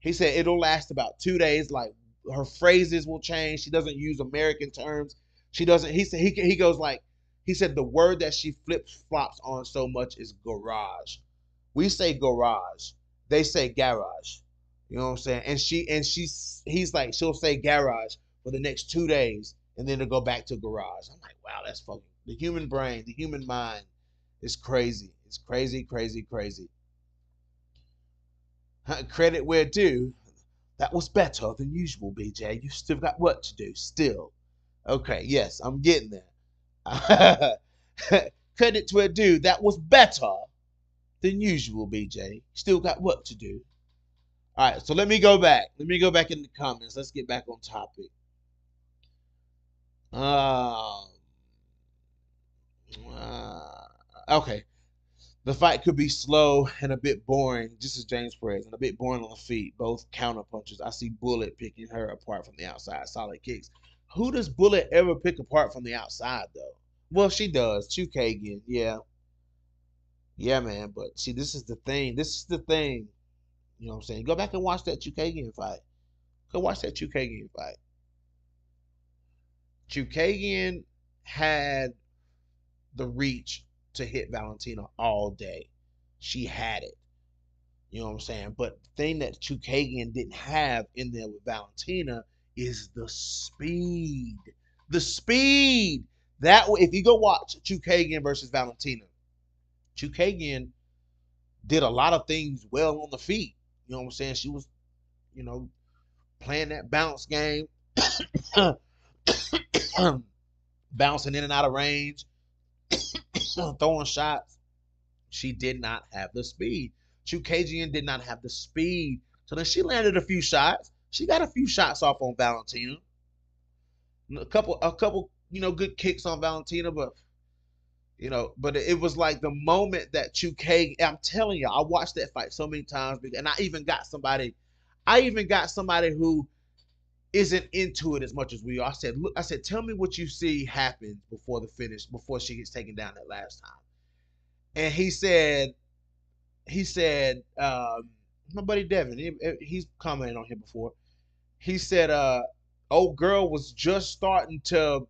He said, it'll last about 2 days. Like her phrases will change. She doesn't use American terms. She doesn't, he said, he goes like, he said the word that she flips flops on so much is garage. We say garage. They say garage. You know what I'm saying? He's like, she'll say garage for the next 2 days and then it'll go back to garage. I'm like, wow, that's fucking, the human brain, the human mind is crazy. It's crazy, crazy, crazy. Credit where due. That was better than usual, BJ. You still got work to do. Still. Okay, yes, I'm getting there. Credit to a dude, that was better than usual, BJ. Still got work to do. All right, so let me go back. Let me go back in the comments. Let's get back on topic. Okay. The fight could be slow and a bit boring, just as James Perez, and a bit boring on the feet. Both counter punches. I see Bullet picking her apart from the outside. Solid kicks. Who does Bullet ever pick apart from the outside, though? Well, she does. Chookagian, yeah. Yeah, man. But see, this is the thing. This is the thing. You know what I'm saying? Go back and watch that Chookagian fight. Go watch that Chookagian fight. Chookagian had the reach to hit Valentina all day. She had it. You know what I'm saying? But the thing that Chookagian didn't have in there with Valentina is the speed. The speed. That if you go watch Chookagian versus Valentina, Chookagian did a lot of things well on the feet. You know what I'm saying? She was, playing that bounce game, bouncing in and out of range, throwing shots. She did not have the speed. Chookagian did not have the speed. So then she landed a few shots. She got a few shots off on Valentina. A couple, good kicks on Valentina, but it was like the moment that Chookagian, I'm telling you, I watched that fight so many times, and I even got somebody who isn't into it as much as we are. I said, look, I said, tell me what you see happens before the finish, before she gets taken down that last time. And he said, my buddy Devin, he's commented on here before. He said, old girl was just starting to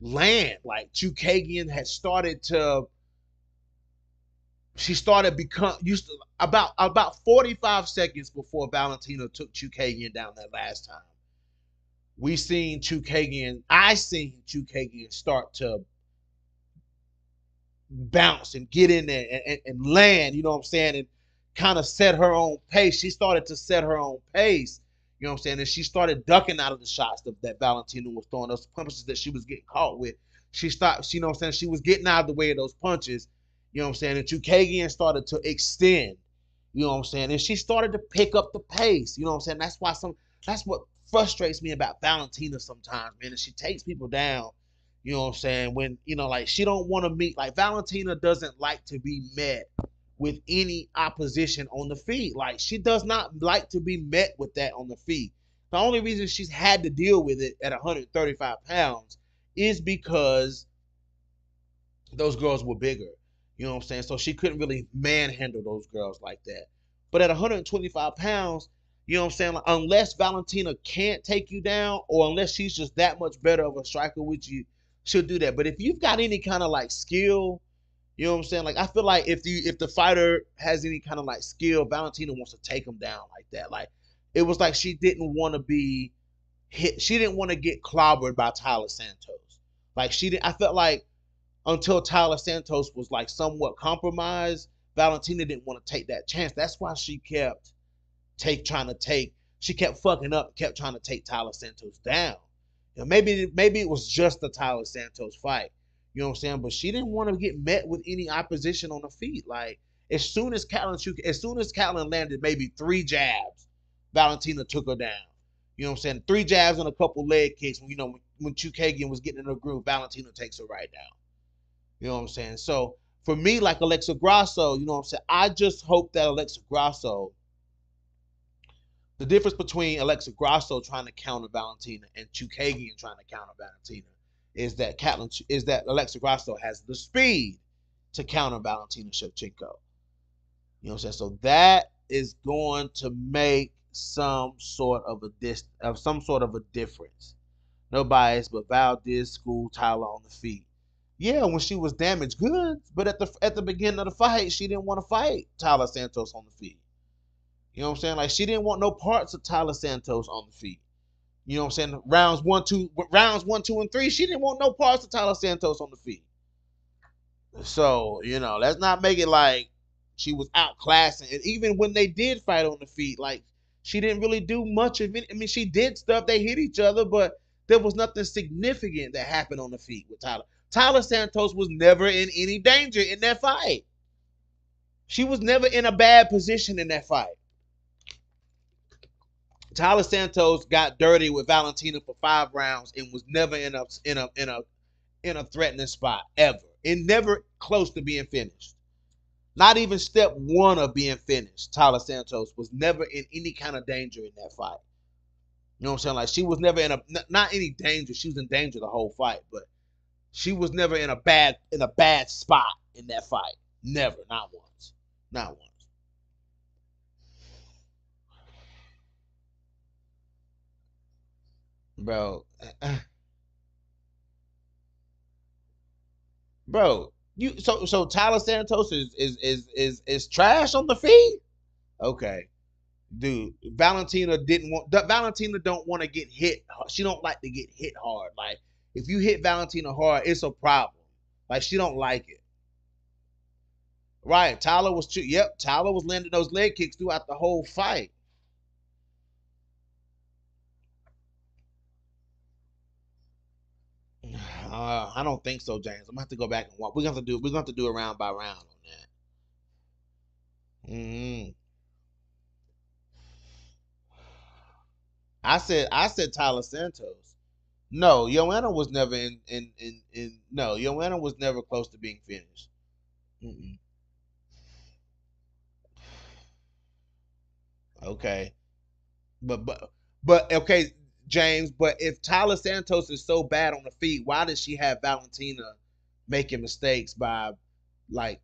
land. Like Chukagian had started to, she started become used to about 45 seconds before Valentina took Chukagian down that last time. I seen Chukagian start to bounce and get in there and land, you know what I'm saying, and kind of set her own pace. She started to set her own pace, you know what I'm saying, and she started ducking out of the shots that Valentina was throwing, those punches that she was getting caught with. She stopped, you know what I'm saying, she was getting out of the way of those punches, you know what I'm saying, and Chukagian started to extend, you know what I'm saying, and she started to pick up the pace, you know what I'm saying. That's what frustrates me about Valentina sometimes, man, and she takes people down, you know what I'm saying? When, like she don't want to meet, like Valentina doesn't like to be met with any opposition on the feet. Like she does not like to be met with that on the feet. The only reason she's had to deal with it at 135 pounds is because those girls were bigger. You know what I'm saying? So she couldn't really manhandle those girls like that. But at 125 pounds, you know what I'm saying? Like, unless Valentina can't take you down, or unless she's just that much better of a striker with you, she'll do that. But if you've got any kind of like skill, you know what I'm saying? Like I feel like if the fighter has any kind of like skill, Valentina wants to take him down like that. Like it was like she didn't want to be hit. She didn't want to get clobbered by Tyler Santos. Like she didn't. I felt like until Tyler Santos was like somewhat compromised, Valentina didn't want to take that chance. That's why she kept she kept fucking up, kept trying to take Tyler Santos down. Maybe it was just the Tyler Santos fight. You know what I'm saying? But she didn't want to get met with any opposition on the feet. Like as soon as Callan landed maybe 3 jabs, Valentina took her down. You know what I'm saying? 3 jabs and a couple leg kicks. When Chukagian was getting in the groove, Valentina takes her right down. You know what I'm saying? So for me, like Alexa Grasso, you know what I'm saying? I just hope that Alexa Grasso, the difference between Alexa Grasso trying to counter Valentina and Chukagian trying to counter Valentina is that Alexa Grasso has the speed to counter Valentina Shevchenko. You know what I'm saying? So that is going to make some sort of a difference. No bias, but Val did school Tyler on the feet. Yeah, when she was damaged goods, but at the beginning of the fight, she didn't want to fight Tyler Santos on the feet. You know what I'm saying? Like she didn't want no parts of Tyler Santos on the feet. You know what I'm saying? Rounds one, two, and three, she didn't want no parts of Tyler Santos on the feet. So, let's not make it like she was outclassing. And even when they did fight on the feet, like she didn't really do much of it. I mean, she did stuff, they hit each other, but there was nothing significant that happened on the feet with Tyler. Tyler Santos was never in any danger in that fight. She was never in a bad position in that fight. Tyler Santos got dirty with Valentina for 5 rounds and was never in a threatening spot ever. And never close to being finished. Not even step one of being finished. Tyler Santos was never in any kind of danger in that fight. You know what I'm saying? Like she was never in not any danger. She was in danger the whole fight, but she was never in a bad spot in that fight. Never, not once, not once. Bro, bro, so Tyler Santos is trash on the feet. Okay, dude, Valentina don't want to get hit. She don't like to get hit hard. Like if you hit Valentina hard, it's a problem. Like she don't like it. Right? Tyler was landing those leg kicks throughout the whole fight. I don't think so, James. I'm gonna have to go back and watch. We're gonna have to do a round by round on that. Hmm. I said Tyler Santos. No, Joanna was never in no, Joanna was never close to being finished. Mm-mm. Okay. But But okay, James. But if Tyler Santos is so bad on the feet, why does she have Valentina making mistakes by like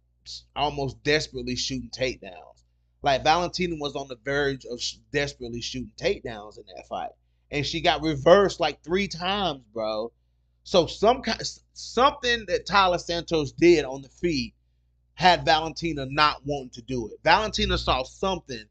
almost desperately shooting takedowns? Like Valentina was on the verge of desperately shooting takedowns in that fight, and she got reversed like 3 times, bro. So something that Tyler Santos did on the feet had Valentina not wanting to do it. Valentina saw something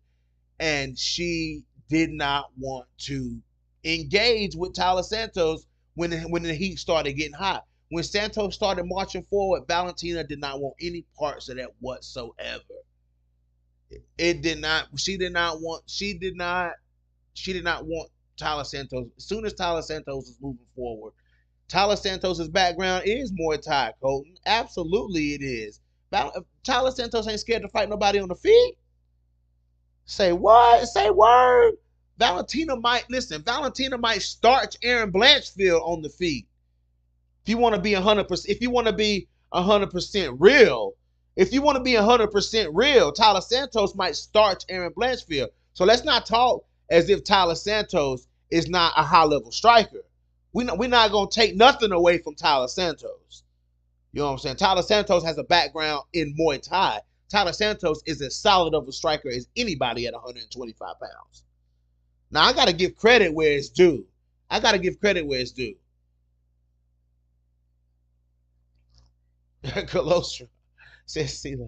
and she did not want to engage with Tyler Santos when the heat started getting hot. When Santos started marching forward, Valentina did not want any parts of that whatsoever. It did not. She did not want. She did not. She did not want Tyler Santos. As soon as Tyler Santos was moving forward, Tyler Santos's background is Muay Thai, Colton. Absolutely, it is. Tyler Santos ain't scared to fight nobody on the feet. Say what? Say word. Valentina might listen. Valentina might starch Aaron Blanchfield on the feet. If you want to be 100%, if you want to be 100% real, if you want to be 100% real, Tyler Santos might starch Aaron Blanchfield. So let's not talk as if Tyler Santos is not a high level striker. We're not gonna take nothing away from Tyler Santos. You know what I'm saying? Tyler Santos has a background in Muay Thai. Tyler Santos is as solid of a striker as anybody at 125 pounds. Now, I got to give credit where it's due. I got to give credit where it's due. Colostra says, Celia.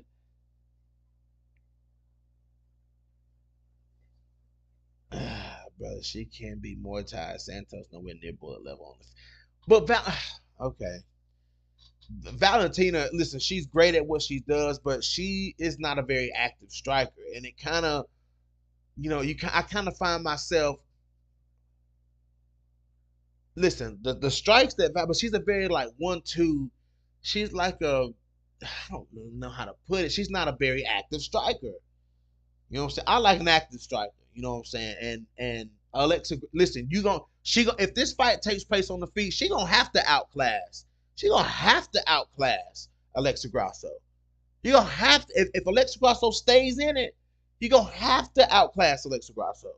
Brother, she can be Muay Thai. Santos nowhere near bullet level on this. But, okay. Valentina, listen, she's great at what she does, but she is not a very active striker. And it kind of, I kind of find myself, listen, the strikes that, but she's a very like 1-2. She's like I don't know how to put it. She's not a very active striker. You know what I'm saying? I like an active striker. You know what I'm saying? And Alexa, listen, if this fight takes place on the feet, she gonna have to outclass. She gonna have to outclass Alexa Grasso. You gonna have to if Alexa Grasso stays in it, you gonna have to outclass Alexa Grasso.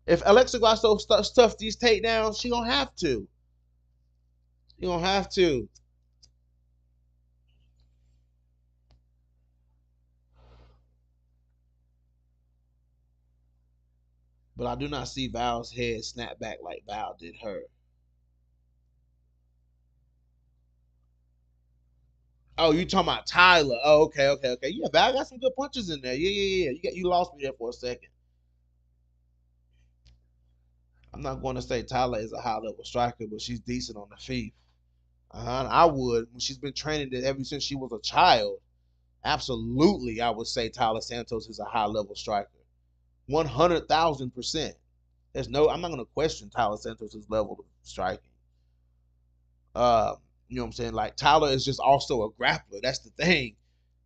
If Alexa Grasso stuffs these takedowns, she gonna have to. You gonna have to. But I do not see Val's head snap back like Val did her. Oh, you talking about Tyler? Oh, okay, okay, okay. Yeah, Val got some good punches in there. Yeah, yeah, yeah. You lost me there for a second. I'm not going to say Tyler is a high level striker, but she's decent on the feet. I would. She's been training it ever since she was a child. Absolutely, I would say Tyler Santos is a high level striker. 100,000%. I'm not going to question Tyler Santos' level of striking. You know what I'm saying? Like Tyler is just also a grappler. That's the thing.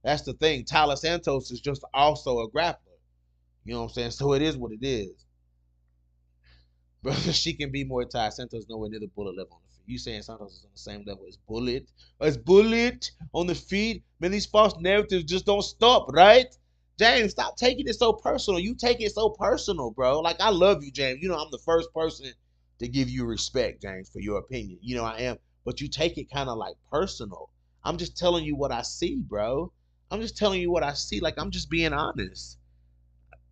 That's the thing. Tyler Santos is just also a grappler. You know what I'm saying? So it is what it is. Brother, she can be Muay Thai. Santos nowhere near the bullet level on the feet. You saying Santos is on the same level as Bullet? As Bullet on the feet? Man, these false narratives just don't stop, right? James, stop taking it so personal. You take it so personal, bro. Like I love you, James. You know I'm the first person to give you respect, James, for your opinion. You know I am. But you take it kind of like personal. I'm just telling you what I see, bro. I'm just telling you what I see. Like I'm just being honest.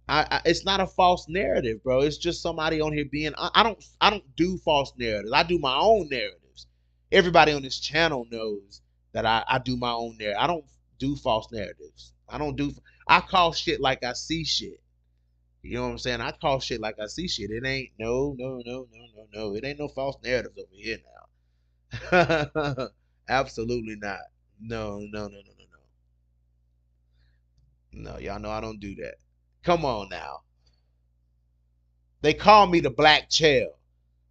It's not a false narrative, bro. It's just somebody on here being. I don't do false narratives. I do my own narratives. Everybody on this channel knows that I do my own narrative. I don't do false narratives. I don't do. I call shit like I see shit. You know what I'm saying? I call shit like I see shit. It ain't no. It ain't no false narratives over here now. Absolutely not. No. No, y'all know I don't do that. Come on now. They call me the Black Chael.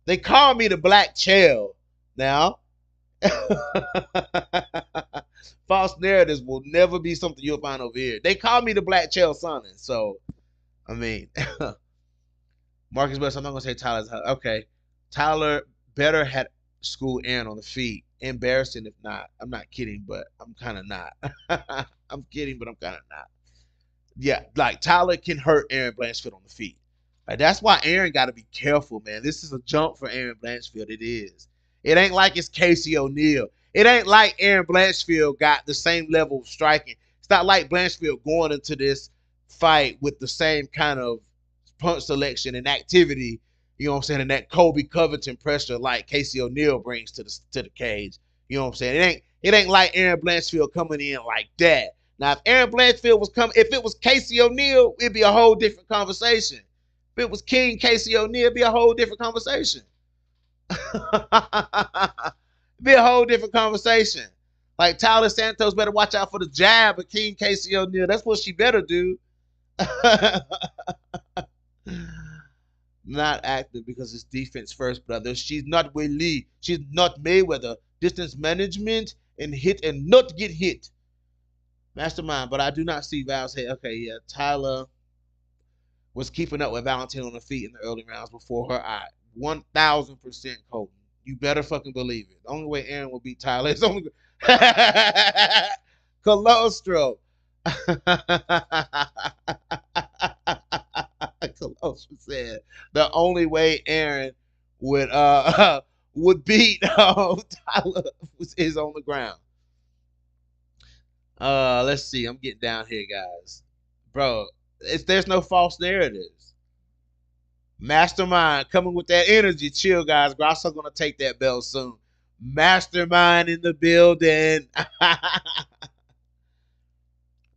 They call me the Black Chael. Now, false narratives will never be something you'll find over here. They call me the Black Chael Sonnen. So, I mean, Marcus West, I'm not going to say Tyler's. Okay. Tyler better had school Aaron on the feet. Embarrassing if not. I'm not kidding, but I'm kind of not. I'm kidding, but I'm kind of not. Yeah, like Tyler can hurt Aaron Blanchfield on the feet. Like, that's why Aaron got to be careful, man. This is a jump for Aaron Blanchfield. It is. It ain't like it's Casey O'Neill. It ain't like Aaron Blanchfield got the same level of striking. It's not like Blanchfield going into this fight with the same kind of punch selection and activity, you know what I'm saying, and that Kobe Covington pressure like Casey O'Neill brings to the cage. You know what I'm saying? It ain't like Aaron Blanchfield coming in like that. Now, if Aaron Blanchfield was coming, if it was Casey O'Neill, it'd be a whole different conversation. If it was King Casey O'Neill, it'd be a whole different conversation. It'd be a whole different conversation. Like, Tyler Santos better watch out for the jab of King Casey O'Neill. That's what she better do. Not active because it's defense first, brother. She's not Willie. She's not Mayweather. Distance management and hit and not get hit. Mastermind, but I do not see Val's head. Okay, yeah. Tyler was keeping up with Valentina on the feet in the early rounds before her eye. 1,000% Colton. You better fucking believe it. The only way Aaron will beat Tyler is only Colostro. Colostro said the only way Aaron would would beat Tyler is on the ground. Let's see. I'm getting down here, guys. Bro, there's no false narratives. Mastermind coming with that energy. Chill, guys. Grasso gonna take that belt soon. Mastermind in the building.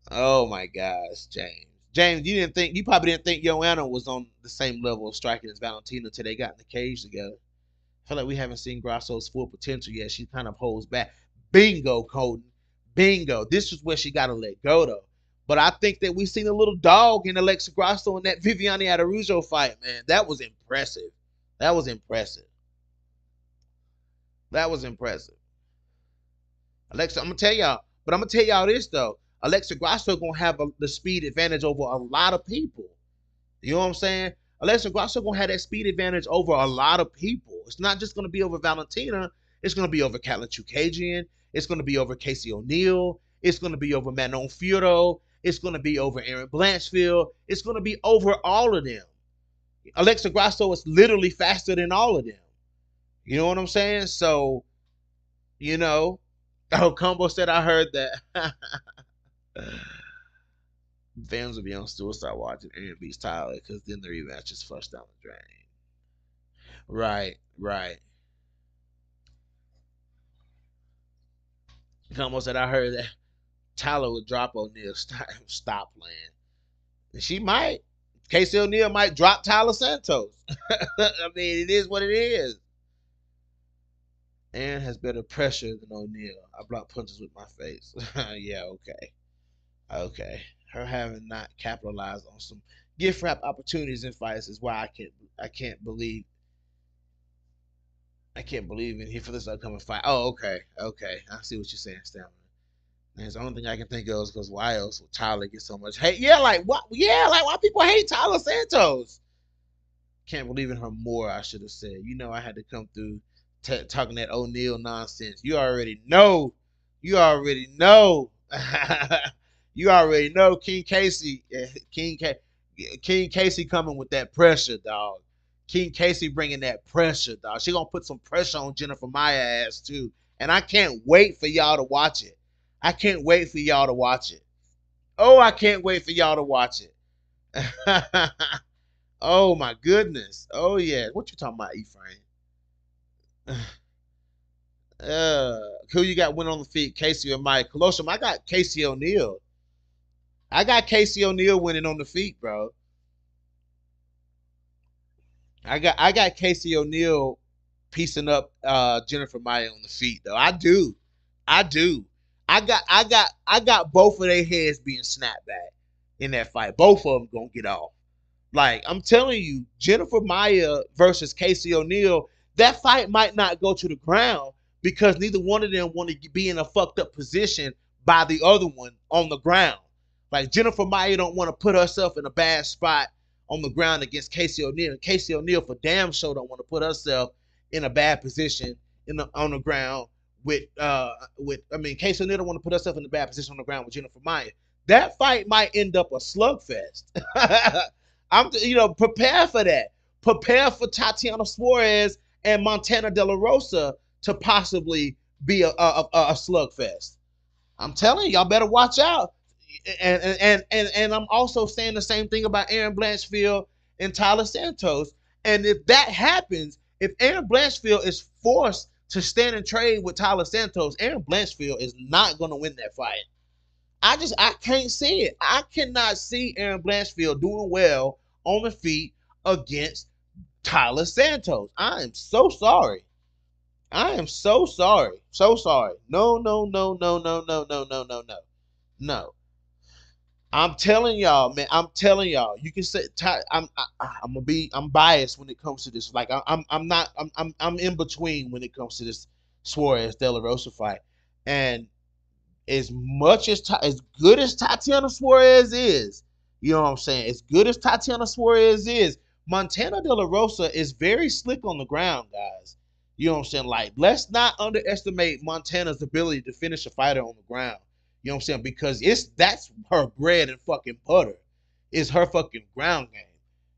Oh my gosh, James. James, you probably didn't think Joanna was on the same level of striking as Valentina until they got in the cage together. I feel like we haven't seen Grasso's full potential yet. She kind of holds back. Bingo, Colton. Bingo. This is where she got to let go, though. But I think that we seen a little dog in Alexa Grasso in that Viviane Araujo fight, man. That was impressive. That was impressive. That was impressive. Alexa, I'm gonna tell y'all this though. Alexa Grasso gonna have the speed advantage over a lot of people. You know what I'm saying? Alexa Grasso gonna have that speed advantage over a lot of people. It's not just gonna be over Valentina. It's gonna be over Katlyn Chookagian. It's gonna be over Casey O'Neill. It's gonna be over Manon Fiorot. It's gonna be over Aaron Blanchfield. It's gonna be over all of them. Alexa Grasso is literally faster than all of them. You know what I'm saying? So, you know, oh, Combo said I heard that. Fans will be on suicide watching Aaron beats Tyler because then the rematch is flushed down the drain. Right, right. Combo said I heard that Tyler would drop O'Neal. Stop playing. And she might. Casey O'Neill might drop Tyler Santos. I mean, it is what it is. Aaron has better pressure than O'Neal. I block punches with my face. Yeah, okay. Okay. Her having not capitalized on some gift wrap opportunities in fights is why I can't believe in here for this upcoming fight. Oh, okay. Okay. I see what you're saying, Stamina. That's the only thing I can think of is because why else would Tyler get so much hate? Yeah, like what? Yeah, like why people hate Tyler Santos? Can't believe in her more. I should have said. You know, I had to come through talking that O'Neal nonsense. You already know. You already know. You already know. King Casey. King Casey coming with that pressure, dog. King Casey bringing that pressure, dog. She gonna put some pressure on Jennifer Maia ass too, and I can't wait for y'all to watch it. I can't wait for y'all to watch it. Oh, I can't wait for y'all to watch it. Oh my goodness. Oh yeah. What you talking about, Ephraim? Who you got win on the feet? Casey or Mike? Colosseum, I got Casey O'Neill. I got Casey O'Neill winning on the feet, bro. I got Casey O'Neill piecing up Jennifer Maia on the feet though. I do. I do. I got both of their heads being snapped back in that fight. Both of them gonna get off. Like I'm telling you, Jennifer Maia versus Casey O'Neill, that fight might not go to the ground because neither one of them want to be in a fucked up position by the other one on the ground. Like Jennifer Maia don't want to put herself in a bad spot on the ground against Casey O'Neill. And Casey O'Neill for damn sure don't want to put herself in a bad position on the ground Casey O'Neill don't want to put herself in a bad position on the ground with Jennifer Maia. That fight might end up a slugfest. prepare for that. Prepare for Tatiana Suarez and Montana De La Rosa to possibly be a slugfest. I'm telling you, y'all better watch out. And I'm also saying the same thing about Aaron Blanchfield and Tyler Santos. And if that happens, if Aaron Blanchfield is forced to stand and trade with Tyler Santos, Aaron Blanchfield is not going to win that fight. I can't see it. I cannot see Aaron Blanchfield doing well on the feet against Tyler Santos. I am so sorry. I am so sorry. So sorry. No, no, no, no, no, no, no, no, no, no. No. I'm telling y'all, man. I'm telling y'all. You can say I'm gonna be. I'm biased when it comes to this. Like I'm not. I'm in between when it comes to this Suarez De La Rosa fight. And as much as good as Tatiana Suarez is, you know what I'm saying? As good as Tatiana Suarez is, Montana De La Rosa is very slick on the ground, guys. You know what I'm saying? Like, let's not underestimate Montana's ability to finish a fighter on the ground. You know what I'm saying? Because that's her bread and fucking butter. Is her fucking ground game.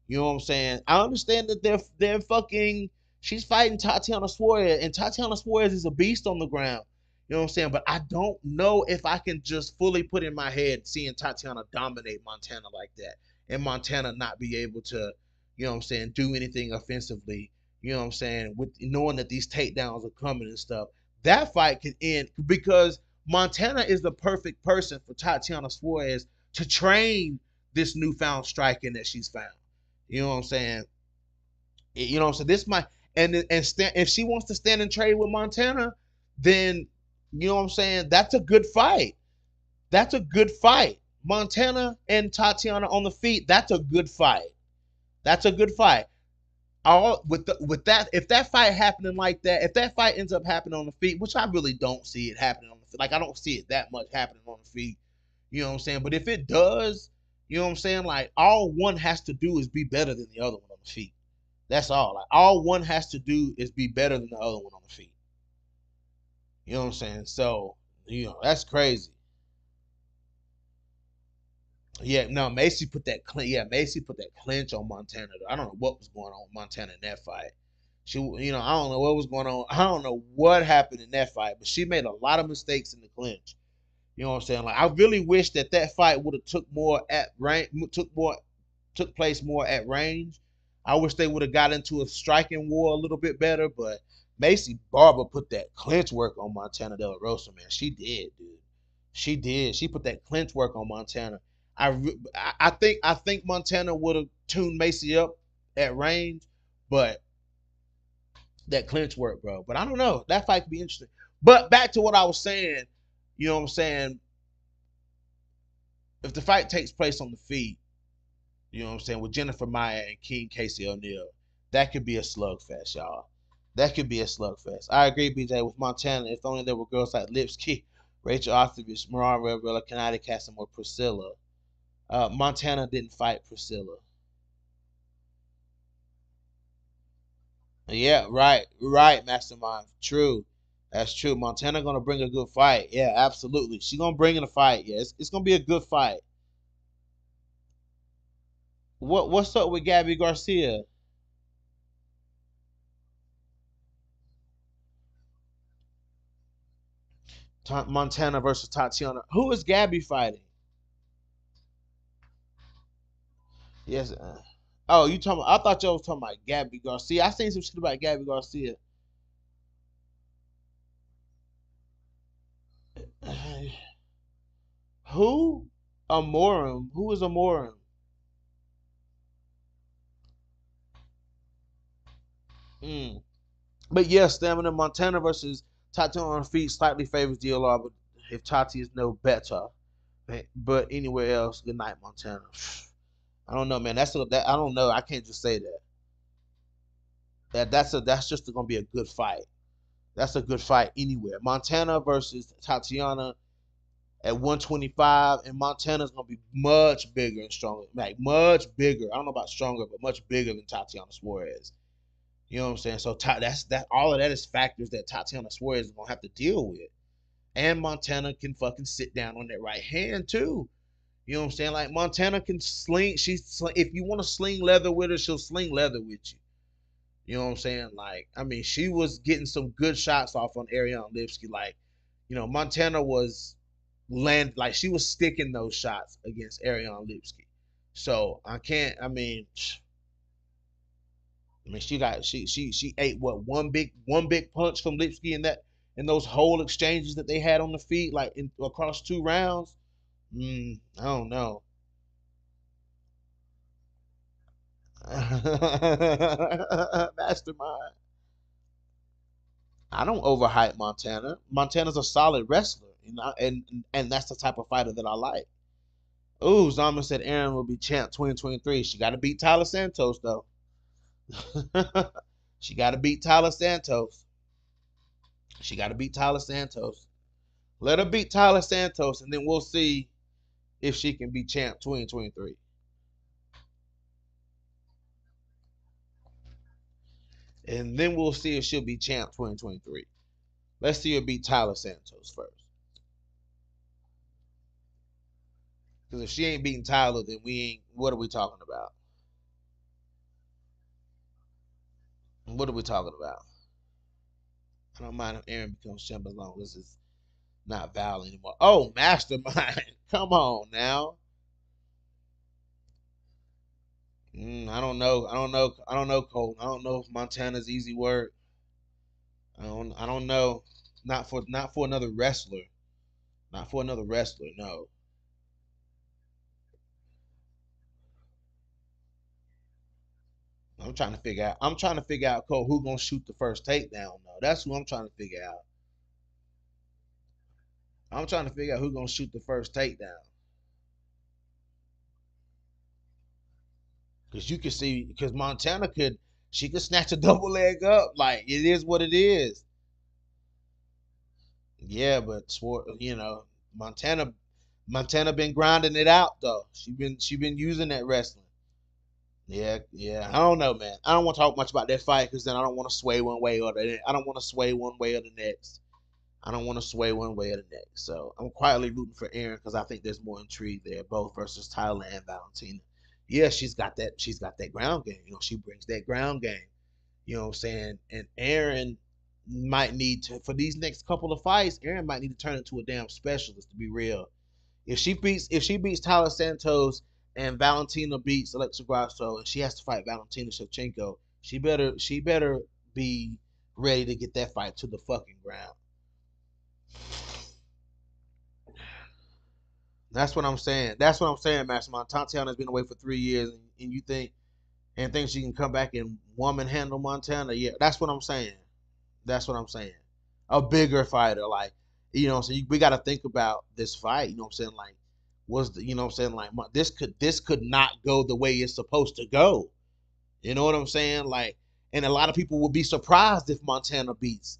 You know what I'm saying? I understand that they're fucking. She's fighting Tatiana Suarez, and Tatiana Suarez is a beast on the ground. You know what I'm saying? But I don't know if I can just fully put in my head seeing Tatiana dominate Montana like that, and Montana not be able to, you know what I'm saying, do anything offensively. You know what I'm saying? With knowing that these takedowns are coming and stuff, that fight could end because Montana is the perfect person for Tatiana Suarez to train this newfound striking that she's found. You know what I'm saying? You know what I'm saying? This might if she wants to stand and trade with Montana, then you know what I'm saying? That's a good fight. That's a good fight. Montana and Tatiana on the feet. That's a good fight. That's a good fight. All with that, if that fight happening like that, if that fight ends up happening on the feet, which I really don't see it happening on the feet, like I don't see it that much happening on the feet. You know what I'm saying? But if it does, you know what I'm saying? Like all one has to do is be better than the other one on the feet. That's all. Like all one has to do is be better than the other one on the feet. You know what I'm saying? So, that's crazy. Yeah, no, Macy put that Macy put that clinch on Montana. I don't know what was going on with Montana in that fight. I don't know what was going on. I don't know what happened in that fight, but she made a lot of mistakes in the clinch. You know what I'm saying? Like I really wish that fight would have took place more at range. I wish they would have got into a striking war a little bit better, but Macy Barber put that clinch work on Montana De La Rosa, man. She did, dude. She did. She put that clinch work on Montana. I think Montana would have tuned Macy up at range, but that clinch work, bro. But I don't know. That fight could be interesting. But back to what I was saying, you know what I'm saying? If the fight takes place on the feet, you know what I'm saying, with Jennifer Maia and King Casey O'Neill, that could be a slugfest, y'all. That could be a slugfest. I agree, BJ, with Montana. If only there were girls like Lipsky, Rachel Ostovich, Mariah Rivera, Kanati Cassim, or Priscilla. Montana didn't fight Priscilla. Yeah, right, Mastermind. True. That's true. Montana gonna bring a good fight. Yeah, absolutely. She gonna bring in a fight. Yeah, it's gonna be a good fight. What's up with Gabby Garcia? Montana versus Tatiana. Who is Gabby fighting? Yes. Oh, you talking? I thought y'all was talking about Gabby Garcia. I seen some shit about Gabby Garcia. Who? Amorum. Who is Amorum? Mm. But yes, Stamina Montana versus Tatiana on feet slightly favors DLR, but if Tati is no better, but anywhere else, good night, Montana. I don't know, man. I don't know. I can't just say that. That's just gonna be a good fight. That's a good fight anywhere. Montana versus Tatiana at 125, and Montana's gonna be much bigger and stronger, like much bigger. I don't know about stronger, but much bigger than Tatiana Suarez. You know what I'm saying? So that all of that is factors that Tatiana Suarez is gonna have to deal with, and Montana can fucking sit down on that right hand too. You know what I'm saying? Like Montana can sling. If you want to sling leather with her, she'll sling leather with you. You know what I'm saying? Like, I mean, she was getting some good shots off on Ariane Lipsky. Like, Montana was like she was sticking those shots against Ariane Lipsky. So I can't. I mean, she ate what one big punch from Lipsky in those whole exchanges that they had on the feet, like across 2 rounds. I don't know. Mastermind. I don't overhype Montana. Montana's a solid wrestler, and that's the type of fighter that I like. Ooh, Zama said Aaron will be champ 2023. She got to beat Tyler Santos though. She got to beat Tyler Santos. She got to beat Tyler Santos. Let her beat Tyler Santos, and then we'll see if she can be champ 2023. And then we'll see if she'll be champ 2023. Let's see her beat Tyler Santos first. Because if she ain't beating Tyler, then we ain't. What are we talking about? What are we talking about? I don't mind if Aaron becomes champ as long as it's not Val anymore. Oh, Mastermind. Come on now. I don't know. I don't know. I don't know, Cole. I don't know if Montana's easy word. I don't know. Not for another wrestler. Not for another wrestler, no. I'm trying to figure out, Cole, who gonna shoot the first takedown though. That's who I'm trying to figure out. I'm trying to figure out who gonna shoot the first takedown. Cause you can see, because Montana she could snatch a double leg up. Like it is what it is. Yeah, but Montana, Montana been grinding it out though. She been using that wrestling. Yeah, yeah. I don't know, man. I don't want to talk much about that fight because then I don't want to sway one way or the. I don't want to sway one way or the next. I don't want to sway one way or the next. So I'm quietly rooting for Aaron because I think there's more intrigue there, both versus Tyler and Valentina. Yeah, she's got that. She's got that ground game. She brings that ground game. You know what I'm saying? And Aaron might need to, for these next couple of fights. Aaron might need to turn into a damn specialist to be real. If she beats Tyler Santos and Valentina beats Alexa Grasso and she has to fight Valentina Shevchenko, she better be ready to get that fight to the fucking ground. That's what I'm saying. That's what I'm saying, Mastermind. Tatiana's been away for 3 years, and you think she can come back and woman handle Montana? Yeah, that's what I'm saying. That's what I'm saying. A bigger fighter, like so we got to think about this fight. You know what I'm saying? Like, was the, you know what I'm saying? Like, this could not go the way it's supposed to go. You know what I'm saying? Like, and a lot of people will be surprised if Montana beats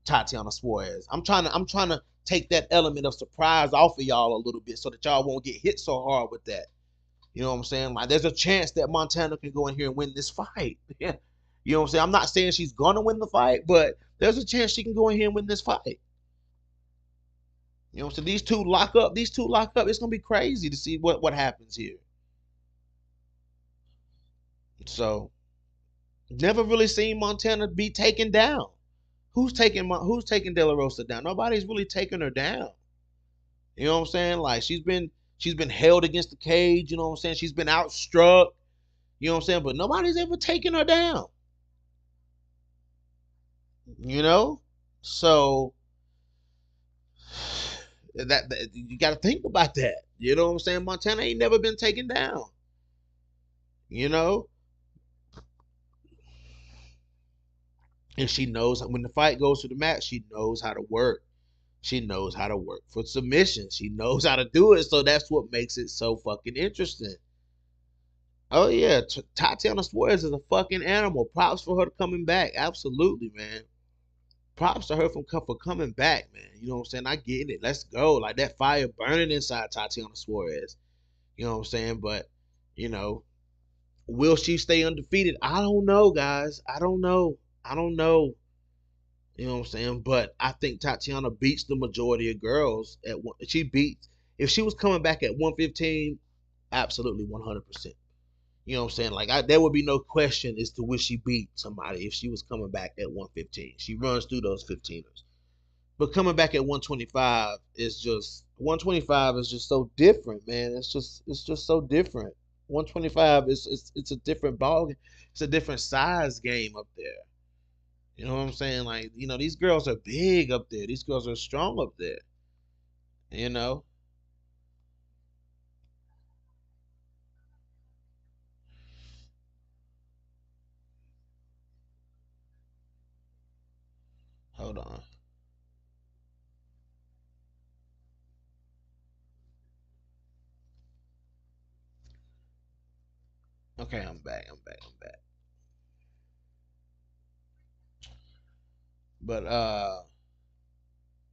Tatiana Suarez. I'm trying to take that element of surprise off of y'all a little bit so that y'all won't get hit so hard with that. You know what I'm saying? Like, there's a chance that Montana can go in here and win this fight. Yeah. You know what I'm saying? I'm not saying she's gonna win the fight, but there's a chance she can go in here and win this fight. So these two lock up. These two lock up. It's gonna be crazy to see what happens here. So never really seen Montana be taken down. Who's taking De La Rosa down? Nobody's really taking her down. You know what I'm saying? Like she's been held against the cage. You know what I'm saying? She's been outstruck. You know what I'm saying? But nobody's ever taken her down. You know, so that you got to think about that. You know what I'm saying? Montana ain't never been taken down. You know, and she knows when the fight goes to the mat, she knows how to work. She knows how to work for submission. She knows how to do it. So that's what makes it so fucking interesting. Oh yeah, Tatiana Suarez is a fucking animal. Props for her coming back. Absolutely, man. Props to her for coming back, man. You know what I'm saying? I get it. Let's go. Like that fire burning inside Tatiana Suarez. You know what I'm saying? But, you know, will she stay undefeated? I don't know, guys. I don't know. I don't know. You know what I'm saying? But I think Tatiana beats the majority of girls at one. She beats. If she was coming back at 115, absolutely 100%. You know what I'm saying? Like there would be no question as to would she beat somebody if she was coming back at 115. She runs through those 15ers. But coming back at 125 is just so different, man. It's just so different. 125 it's a different ball. It's a different size game up there. You know what I'm saying? Like, these girls are big up there. These girls are strong up there. You know? Hold on. Okay, I'm back. I'm back. I'm back. But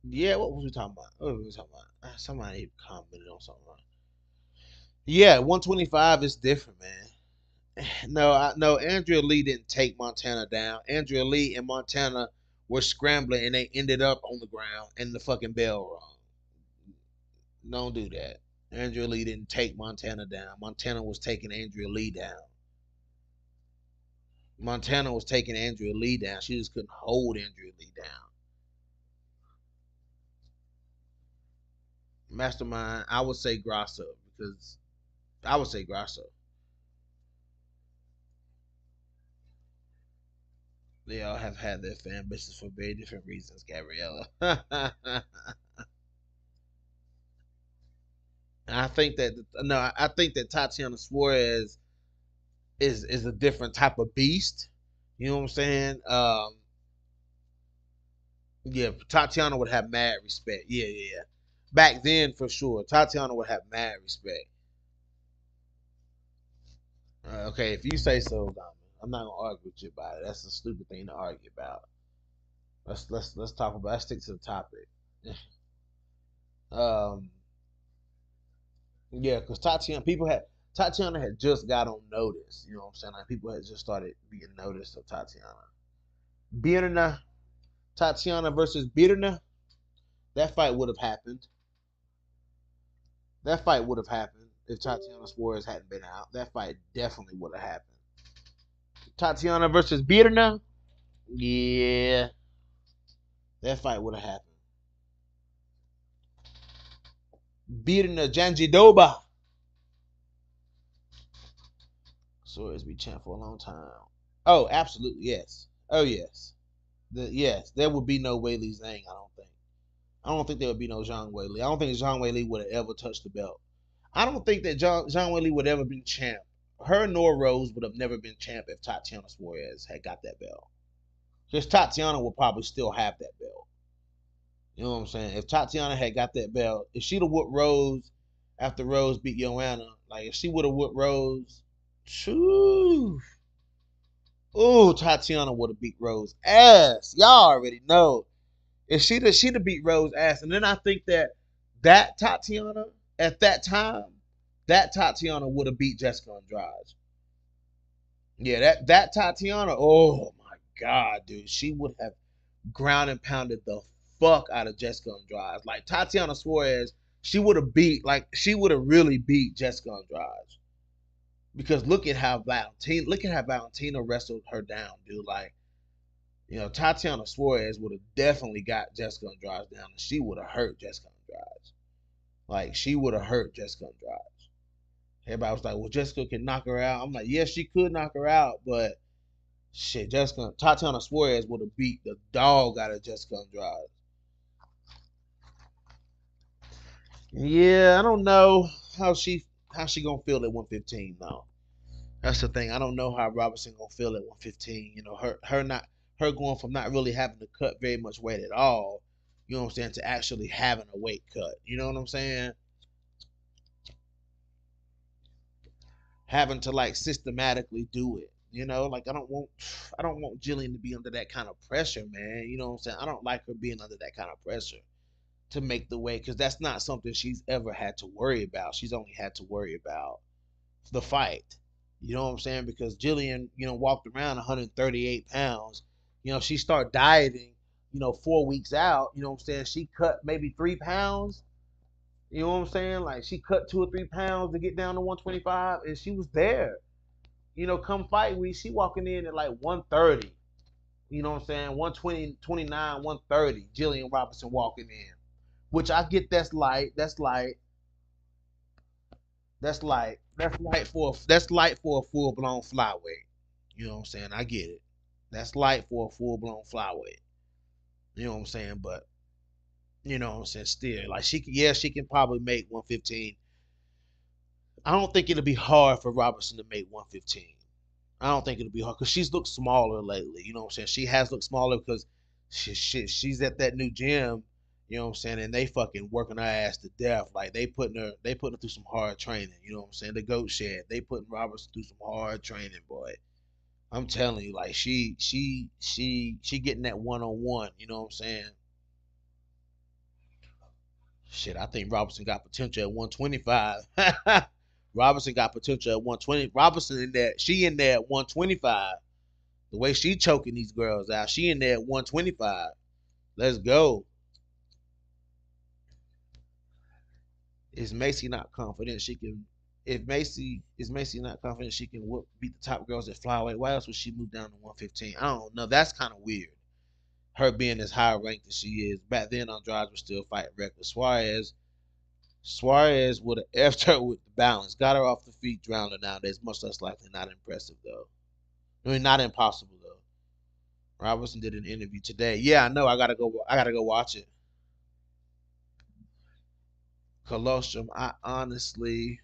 yeah, what was we talking about? What was we talking about? Somebody commented on something. Yeah, 125 is different, man. No, Andrea Lee didn't take Montana down. Andrea Lee and Montana were scrambling and they ended up on the ground and the fucking bell rung. Don't do that. Andrea Lee didn't take Montana down. Montana was taking Andrea Lee down. Montana was taking Andrea Lee down. She just couldn't hold Andrea Lee down. Mastermind, I would say Grasso because I would say Grasso. They all have had their fan bases for very different reasons, Gabriella. I think that no, I think that Tatiana Suarez is a different type of beast. You know what I'm saying? Yeah, Tatiana would have mad respect. Yeah, yeah, yeah. Back then, for sure, Tatiana would have mad respect. Okay, if you say so, Diamond, I'm not gonna argue with you about it. That's a stupid thing to argue about. Let's talk about. Let's stick to the topic. um, yeah, because Tatiana had just got on notice. You know what I'm saying? Like people had just started being noticed of Tatiana. Birna, Tatiana versus Birna. That fight would have happened. That fight would have happened if Tatiana Suarez hadn't been out. That fight definitely would have happened. Tatiana versus Birna. Yeah, that fight would have happened. Birna Janjidoba. Suarez be champ for a long time. Oh, absolutely yes. Oh yes. Yes, there would be no Weili Zhang. I don't think. I don't think there would be no Zhang Weili. I don't think Zhang Weili would have ever touched the belt. I don't think that Zhang Weili would ever been champ. Her nor Rose would have never been champ if Tatiana Suarez had got that belt. Because Tatiana would probably still have that belt. You know what I'm saying? If Tatiana had got that belt, if she'd have whooped Rose after Rose beat Joanna, like if she would have whooped Rose, shoo, ooh, Tatiana would have beat Rose ass. Y'all already know. If she'd have beat Rose ass, and then I think that Tatiana at that time, that Tatiana would have beat Jessica Andrade. Yeah, that Tatiana. Oh my God, dude, she would have ground and pounded the fuck out of Jessica Andrade. Like Tatiana Suarez, she would have really beat Jessica Andrade. Because look at how Valentina wrestled her down, dude. Like, Tatiana Suarez would have definitely got Jessica Andrade down, and she would have hurt Jessica Andrade. Like, she would have hurt Jessica Andrade. Everybody was like, "Well, Jessica can knock her out." I'm like, "Yeah, she could knock her out, but shit, Tatiana Suarez would have beat the dog out of Jessica Andrade." Yeah, I don't know how she gonna feel at 115 though. That's the thing. I don't know how Robinson gonna feel at 115. Her going from not really having to cut very much weight at all. You know what I'm saying? To actually having a weight cut. You know what I'm saying? Having to like systematically do it. Like I don't want Jillian to be under that kind of pressure, man. You know what I'm saying? I don't like her being under that kind of pressure to make the weight because that's not something she's ever had to worry about. She's only had to worry about the fight. You know what I'm saying? Because Jillian, walked around 138 pounds. She started dieting, 4 weeks out. You know what I'm saying? She cut maybe 3 pounds. You know what I'm saying? Like she cut 2 or 3 pounds to get down to 125, and she was there. Come fight week, she walking in at like 130. You know what I'm saying? 120, 29, 130. Jillian Robinson walking in, which I get. That's light. That's light for a full blown flyweight. You know what I'm saying? I get it. That's light for a full blown flyweight. You know what I'm saying? But you know what I'm saying? Still, like she can probably make 115. I don't think it'll be hard for Robertson to make 115. I don't think it'll be hard because she's looked smaller lately. You know what I'm saying? She has looked smaller because she's at that new gym. You know what I'm saying? And they fucking working her ass to death. Like they putting her through some hard training. You know what I'm saying? The goat shed. They putting Robertson through some hard training, boy. I'm telling you, like she getting that 1-on-1. You know what I'm saying? Shit, I think Robinson got potential at 125. Robinson got potential at 120. Robinson in there at 125. The way she choking these girls out, she in there at 125. Let's go. Is Macy not confident she can? If Macy is Macy not confident she can beat the top girls at flyweight, why else would she move down to 115? I don't know. That's kind of weird. Her being as high ranked as she is. Back then, Andrade was still fighting reckless. Suarez would have effed her with the balance, got her off the feet, drowned her. Nowadays, much less likely. Not impressive though. I mean, not impossible though. Robertson did an interview today. Yeah, I know. I gotta go. I gotta go watch it. Colostrum. I honestly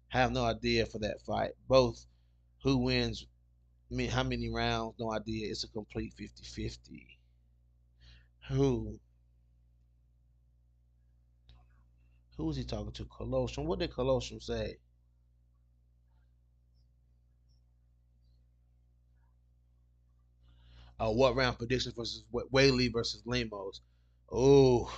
have no idea for that fight. Both who wins, I mean, how many rounds, no idea. It's a complete 50-50. Who? Who was he talking to? Colostrum. What did Colostrum say? What round predictions versus Whaley versus Lemos? Oh,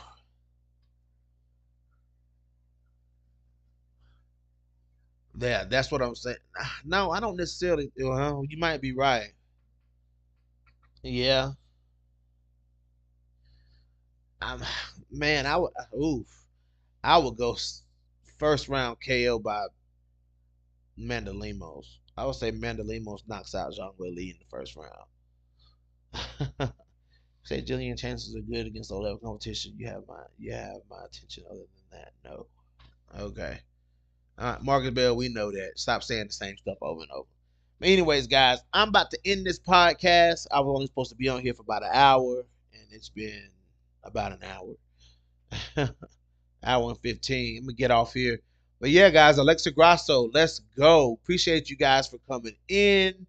yeah, that's what I'm saying. No, I don't necessarily. Well, you might be right. Yeah, I'm. Man, I would. Oof. I would go first round KO by Mandalemos. I would say Mandalemos knocks out Zhang Wei in the first round. Say Jillian chances are good against low level competition. You have my attention. Other than that, no. Okay. All right, Marcus Bell, we know that. Stop saying the same stuff over and over. But anyways, guys, I'm about to end this podcast. I was only supposed to be on here for about an hour, and it's been about an hour. Hour and 15. I'm gonna get off here. But yeah, guys, Alexa Grasso, let's go. Appreciate you guys for coming in.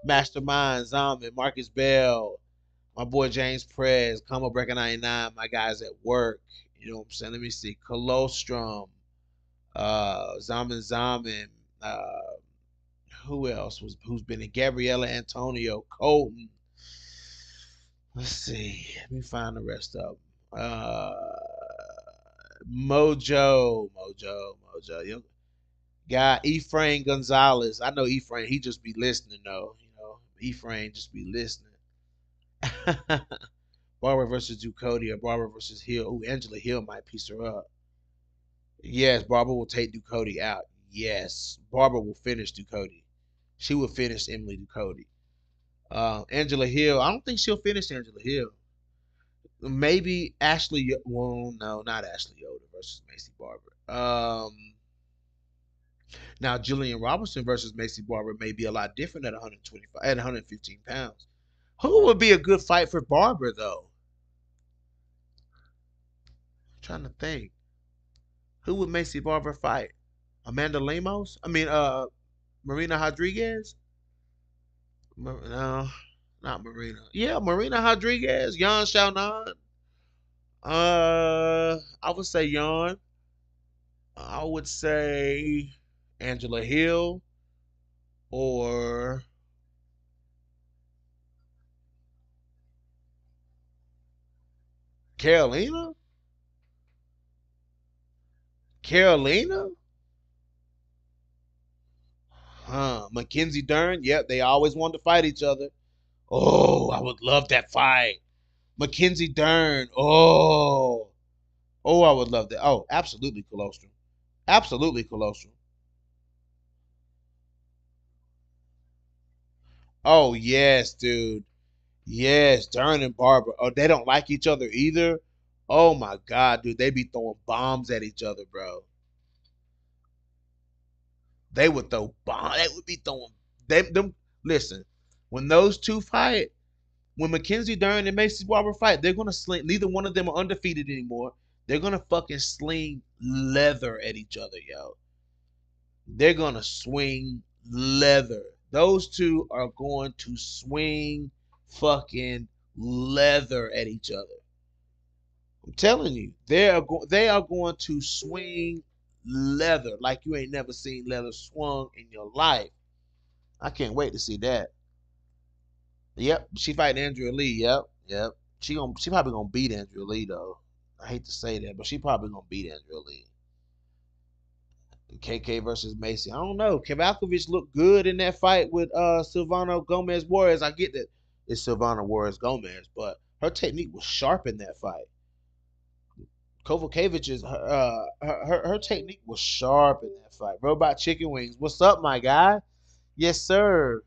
Mastermind, Zaman, Marcus Bell, my boy James Prez, Combo Breaker 99, my guys at work. You know what I'm saying? Let me see. Colostrum, Zaman, uh, who else who's been in Gabriella Antonio, Colton. Let's see. Let me find the rest of them. Mojo. Guy Ephraim Gonzalez. I know Ephraim. He just be listening though. Ephraim just be listening. Barbara versus Ducati or Barbara versus Hill. Ooh, Angela Hill might piece her up. Yes, Barbara will take Ducati out. Yes, Barbara will finish Ducati. She will finish Emily Ducati. Angela Hill. I don't think she'll finish Angela Hill. Maybe Ashley. Well, no, not Ashley Yoder versus Macy Barber. Now Julian Robinson versus Macy Barber may be a lot different at 125, at 115 pounds. Who would be a good fight for Barber though? I'm trying to think. Who would Macy Barber fight? Amanda Lemos? I mean, Marina Rodriguez? No, not Marina. Yeah, Marina Rodriguez, Yan Xiaonan. I would say Yan. I would say Angela Hill or Carolina. Carolina? Mackenzie Dern. Yep, they always wanted to fight each other. Oh, I would love that fight. Mackenzie Dern. Oh. Oh, I would love that. Oh, absolutely colostrum. Absolutely colostrum. Oh yes, dude. Yes, Dern and Barbara. Oh, they don't like each other either. Oh my God, dude, they be throwing bombs at each other, bro. They would throw bombs. They would be throwing them. Listen, when those two fight, when Mackenzie Dern and Macy Barber fight, they're gonna sling. Neither one of them are undefeated anymore. They're gonna fucking sling leather at each other, yo. They're gonna swing leather. Those two are going to swing fucking leather at each other. I'm telling you, they are going to swing leather like you ain't never seen leather swung in your life. I can't wait to see that. Yep, she fighting Andrea Lee. Yep, yep. She probably gonna beat Andrea Lee though. I hate to say that, but she probably gonna beat Andrea Lee. KK versus Macy. I don't know. Kavakovich looked good in that fight with Silvana Gomez Juarez. I get that it's Silvana Juarez Gomez, but her technique was sharp in that fight. Kovacevich's her technique was sharp in that fight. Robot Chicken Wings. What's up, my guy? Yes, sir.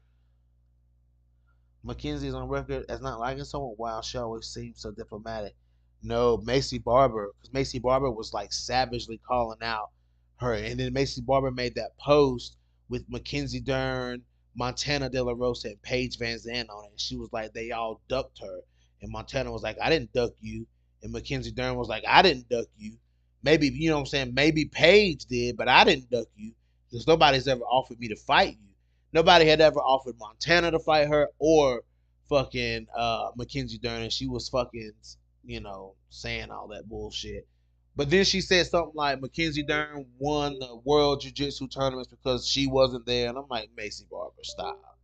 Mackenzie's on record as not liking someone. Wow, she always seems so diplomatic. No, Macy Barber, because Macy Barber was like savagely calling out her, and then Macy Barber made that post with Mackenzie Dern, Montana De La Rosa, and Paige Van Zandt on it. And she was like, they all ducked her, and Montana was like, I didn't duck you, and Mackenzie Dern was like, I didn't duck you. Maybe you know what I'm saying. Maybe Paige did, but I didn't duck you because nobody's ever offered me to fight you. Nobody had ever offered Montana to fight her or fucking Mackenzie Dern, and she was fucking, saying all that bullshit. But then she said something like Mackenzie Dern won the World Jiu Jitsu tournaments because she wasn't there, and I'm like, Macy Barber, stop.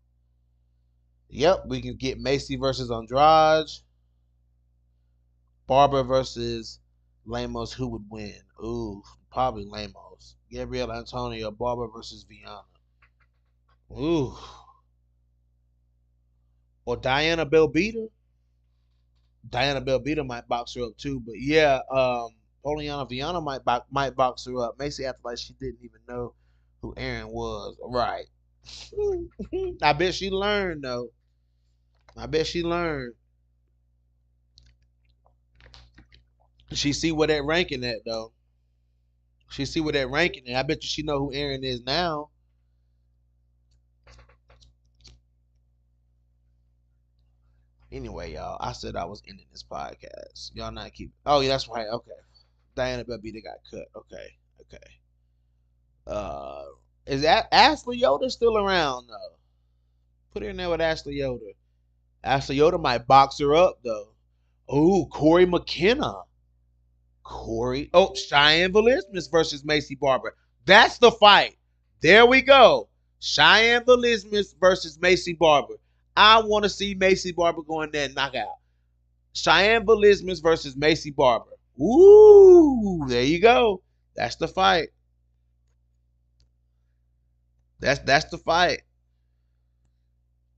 Yep, we can get Macy versus Andrade, Barber versus Lemos. Who would win? Ooh, probably Lemos. Gabriel Antonio, Barber versus Viana. Ooh, or Diana Belbita. Diana Belbita might box her up too, but yeah, Poliana Viana might box her up. Macy acted like she didn't even know who Aaron was. Right. I bet she learned though. I bet she learned. She see where that ranking at though. She see where that ranking at. I bet you she know who Aaron is now. Anyway, y'all, I said I was ending this podcast. Y'all not keep. Oh yeah, that's right. Okay. Diana Belbita got cut. Okay. Okay. Uh, is that Ashley Yoda still around though? Put her in there with Ashley Yoda. Ashley Yoda might box her up though. Oh, Corey McKenna. Corey. Oh, Cheyenne Velismus versus Macy Barber. That's the fight. There we go. Cheyenne Velismus versus Macy Barber. I want to see Macy Barber go in there and knock out. Cheyenne Velismus versus Macy Barber. Ooh, there you go. That's the fight. That's the fight.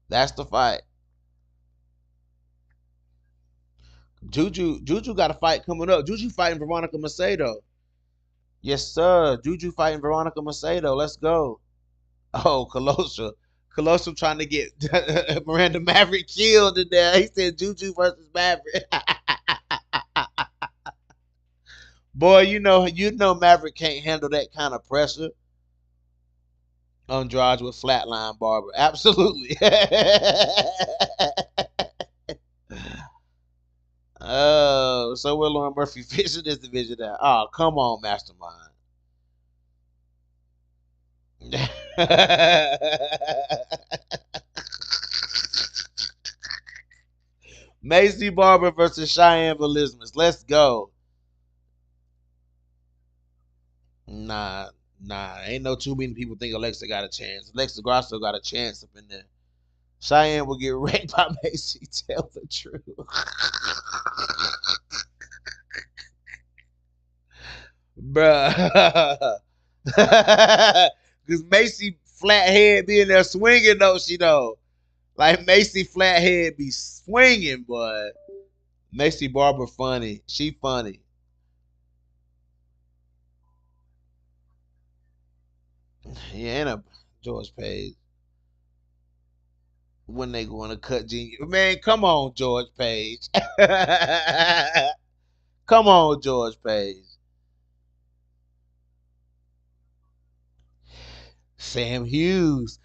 That's the fight. Juju got a fight coming up. Juju fighting Veronica Macedo. Yes, sir. Juju fighting Veronica Macedo. Let's go. Oh, Colossus trying to get Miranda Maverick killed in there. He said Juju versus Maverick. Boy, you know Maverick can't handle that kind of pressure. Andrade with flatline Barber. Absolutely. Oh, so will Lauren Murphy fishing this division out. Oh, come on, Mastermind. Macy Barber versus Cheyenne Velismus. Let's go. Nah, ain't no too many people think Alexa got a chance. Alexa Grasso got a chance up in there. Cheyenne will get wrecked by Macy. Tell the truth. Bruh. Because Macy Flathead being there swinging, though, she know. Like Macy Flathead be swinging, boy. Macy Barber funny. She funny. Yeah, and a George Page. When they going to cut Genius? Man, come on, George Page. Come on, George Page. Sam Hughes.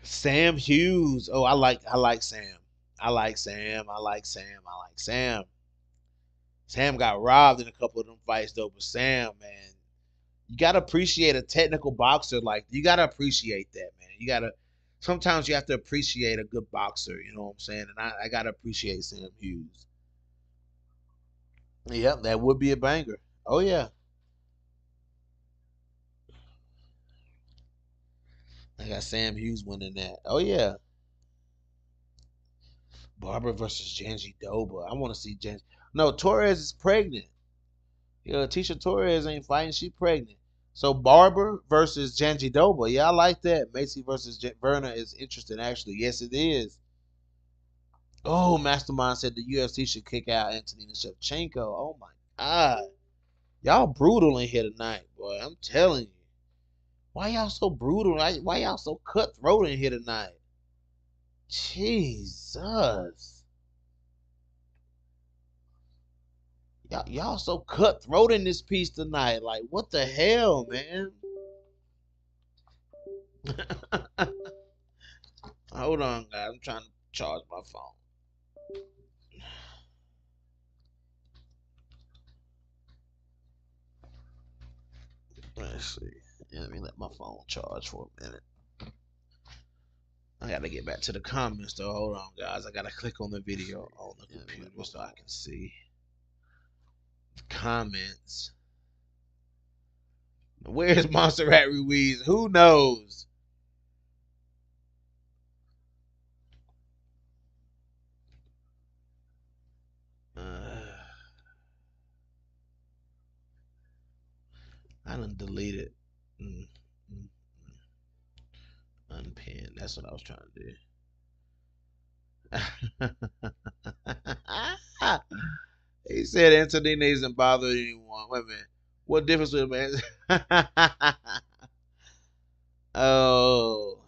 Sam Hughes. Oh, I like Sam. I like Sam. I like Sam. I like Sam. Sam got robbed in a couple of them fights though, but Sam, man, you gotta appreciate a technical boxer. Like you gotta appreciate that, man. You gotta sometimes you have to appreciate a good boxer, you know what I'm saying? And I gotta appreciate Sam Hughes. Yep, that would be a banger. Oh yeah. I got Sam Hughes winning that. Oh yeah. Barbara versus Janji Doba. I want to see Janji. No, Torres is pregnant. Yeah, Tisha Torres ain't fighting. She pregnant. So Barber versus Janji Doba. Yeah, I like that. Macy versus Verna is interesting, actually. Yes, it is. Oh, Mastermind said the UFC should kick out Antonina Shevchenko. Oh my God, y'all brutal in here tonight, boy. I'm telling you. Why y'all so brutal? Why y'all so cutthroat in here tonight? Jesus. Y'all so cutthroat in this piece tonight. Like, what the hell, man? Hold on, guys. I'm trying to charge my phone. Let's see. Yeah, let me let my phone charge for a minute. I gotta get back to the comments though. Hold on, guys. I gotta click on the video on the computer so I can see the comments. Where's Montserrat Ruiz? Who knows? I done deleted. Mm, mm, unpin. That's what I was trying to do. He said Antonina isn't bothering anyone. Wait a minute. What difference would it make? Oh,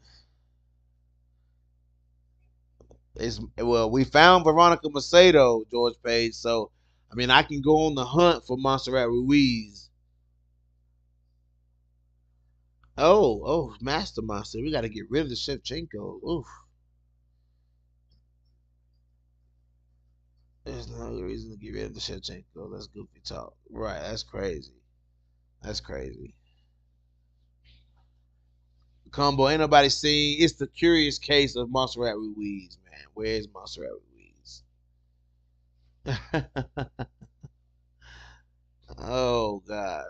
it's well, we found Veronica Macedo, George Page. So, I mean, I can go on the hunt for Montserrat Ruiz. Mastermind said we got to get rid of the Shevchenko. Oof, there's no reason to get rid of the Shevchenko. That's goofy talk. Right, that's crazy. That's crazy. Combo, ain't nobody seen. It's the curious case of Montserrat Ruiz, man. Where's Montserrat Ruiz? Oh God.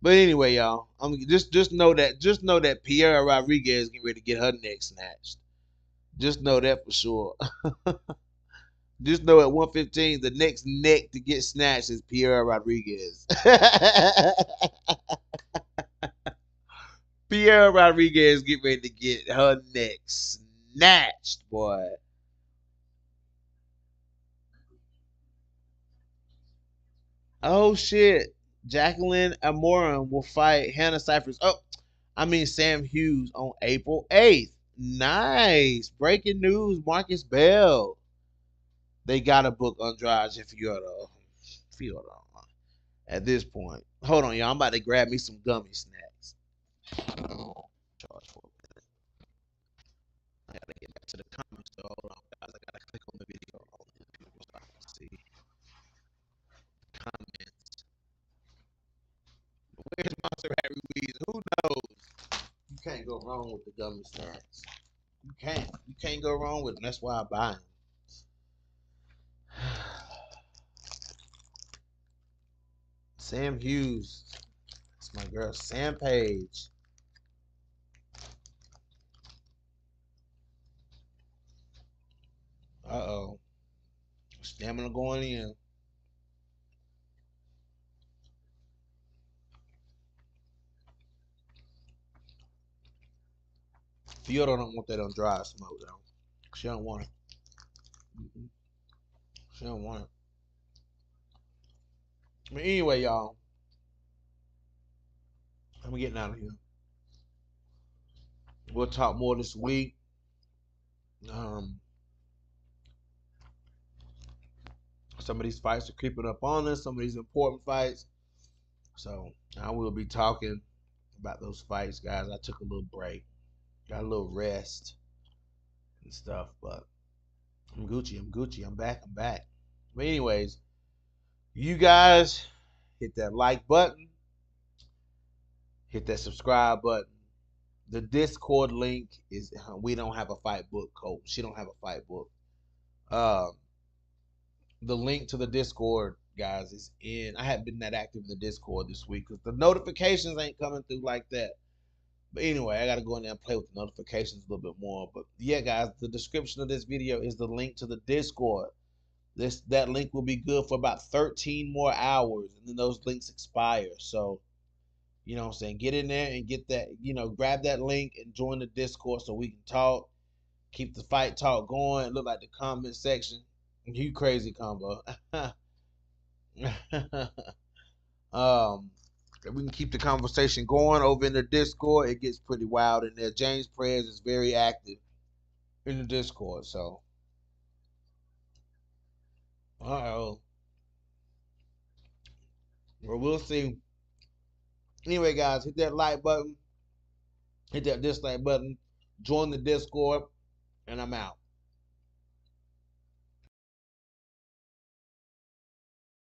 But anyway, y'all, just know that Piera Rodriguez is getting ready to get her neck snatched. Just know that for sure. Just know at 115, the next neck to get snatched is Piera Rodriguez. Piera Rodriguez get ready to get her neck snatched, boy. Oh shit. Jacqueline Amorim will fight Hannah Cyphers. Oh, I mean Sam Hughes on April 8th. Nice. Breaking news, Marcus Bell. They gotta book Andrade Fiordo at this point. Hold on, y'all. I'm about to grab me some gummy snacks. Charge for a minute. I gotta get back to the comments though. Hold on, guys. I gotta click on the video on the computer so I can see the comments. Where's Montserrat Ruiz? Who knows? You can't go wrong with the gummy snacks. You can't. You can't go wrong with them. That's why I buy them. Sam Hughes. That's my girl, Sam Page. Uh-oh. Stamina going in. Fiona don't want that on dry smoke though. She don't want it. She don't want it. But anyway, y'all. I'm getting out of here. We'll talk more this week. Some of these fights are creeping up on us. Some of these important fights. So I will be talking about those fights, guys. I took a little break, got a little rest and stuff, but I'm Gucci. I'm Gucci. I'm back. I'm back. But anyways, you guys hit that like button, hit that subscribe button. The Discord link is. We don't have a fight book, Coach. She don't have a fight book. Um, the link to the Discord, guys, is in. I haven't been that active in the Discord this week because the notifications ain't coming through like that. But anyway, I gotta go in there and play with the notifications a little bit more. But yeah, guys, the description of this video is the link to the Discord. That link will be good for about 13 more hours, and then those links expire. So, you know what I'm saying? Get in there and get that, grab that link and join the Discord so we can talk. Keep the fight talk going. Look like the comment section. You crazy combo. We can keep the conversation going over in the Discord. It gets pretty wild in there. James Prayers is very active in the Discord. So, uh-oh. Well, we'll see. Anyway, guys, hit that like button. Hit that dislike button. Join the Discord. And I'm out.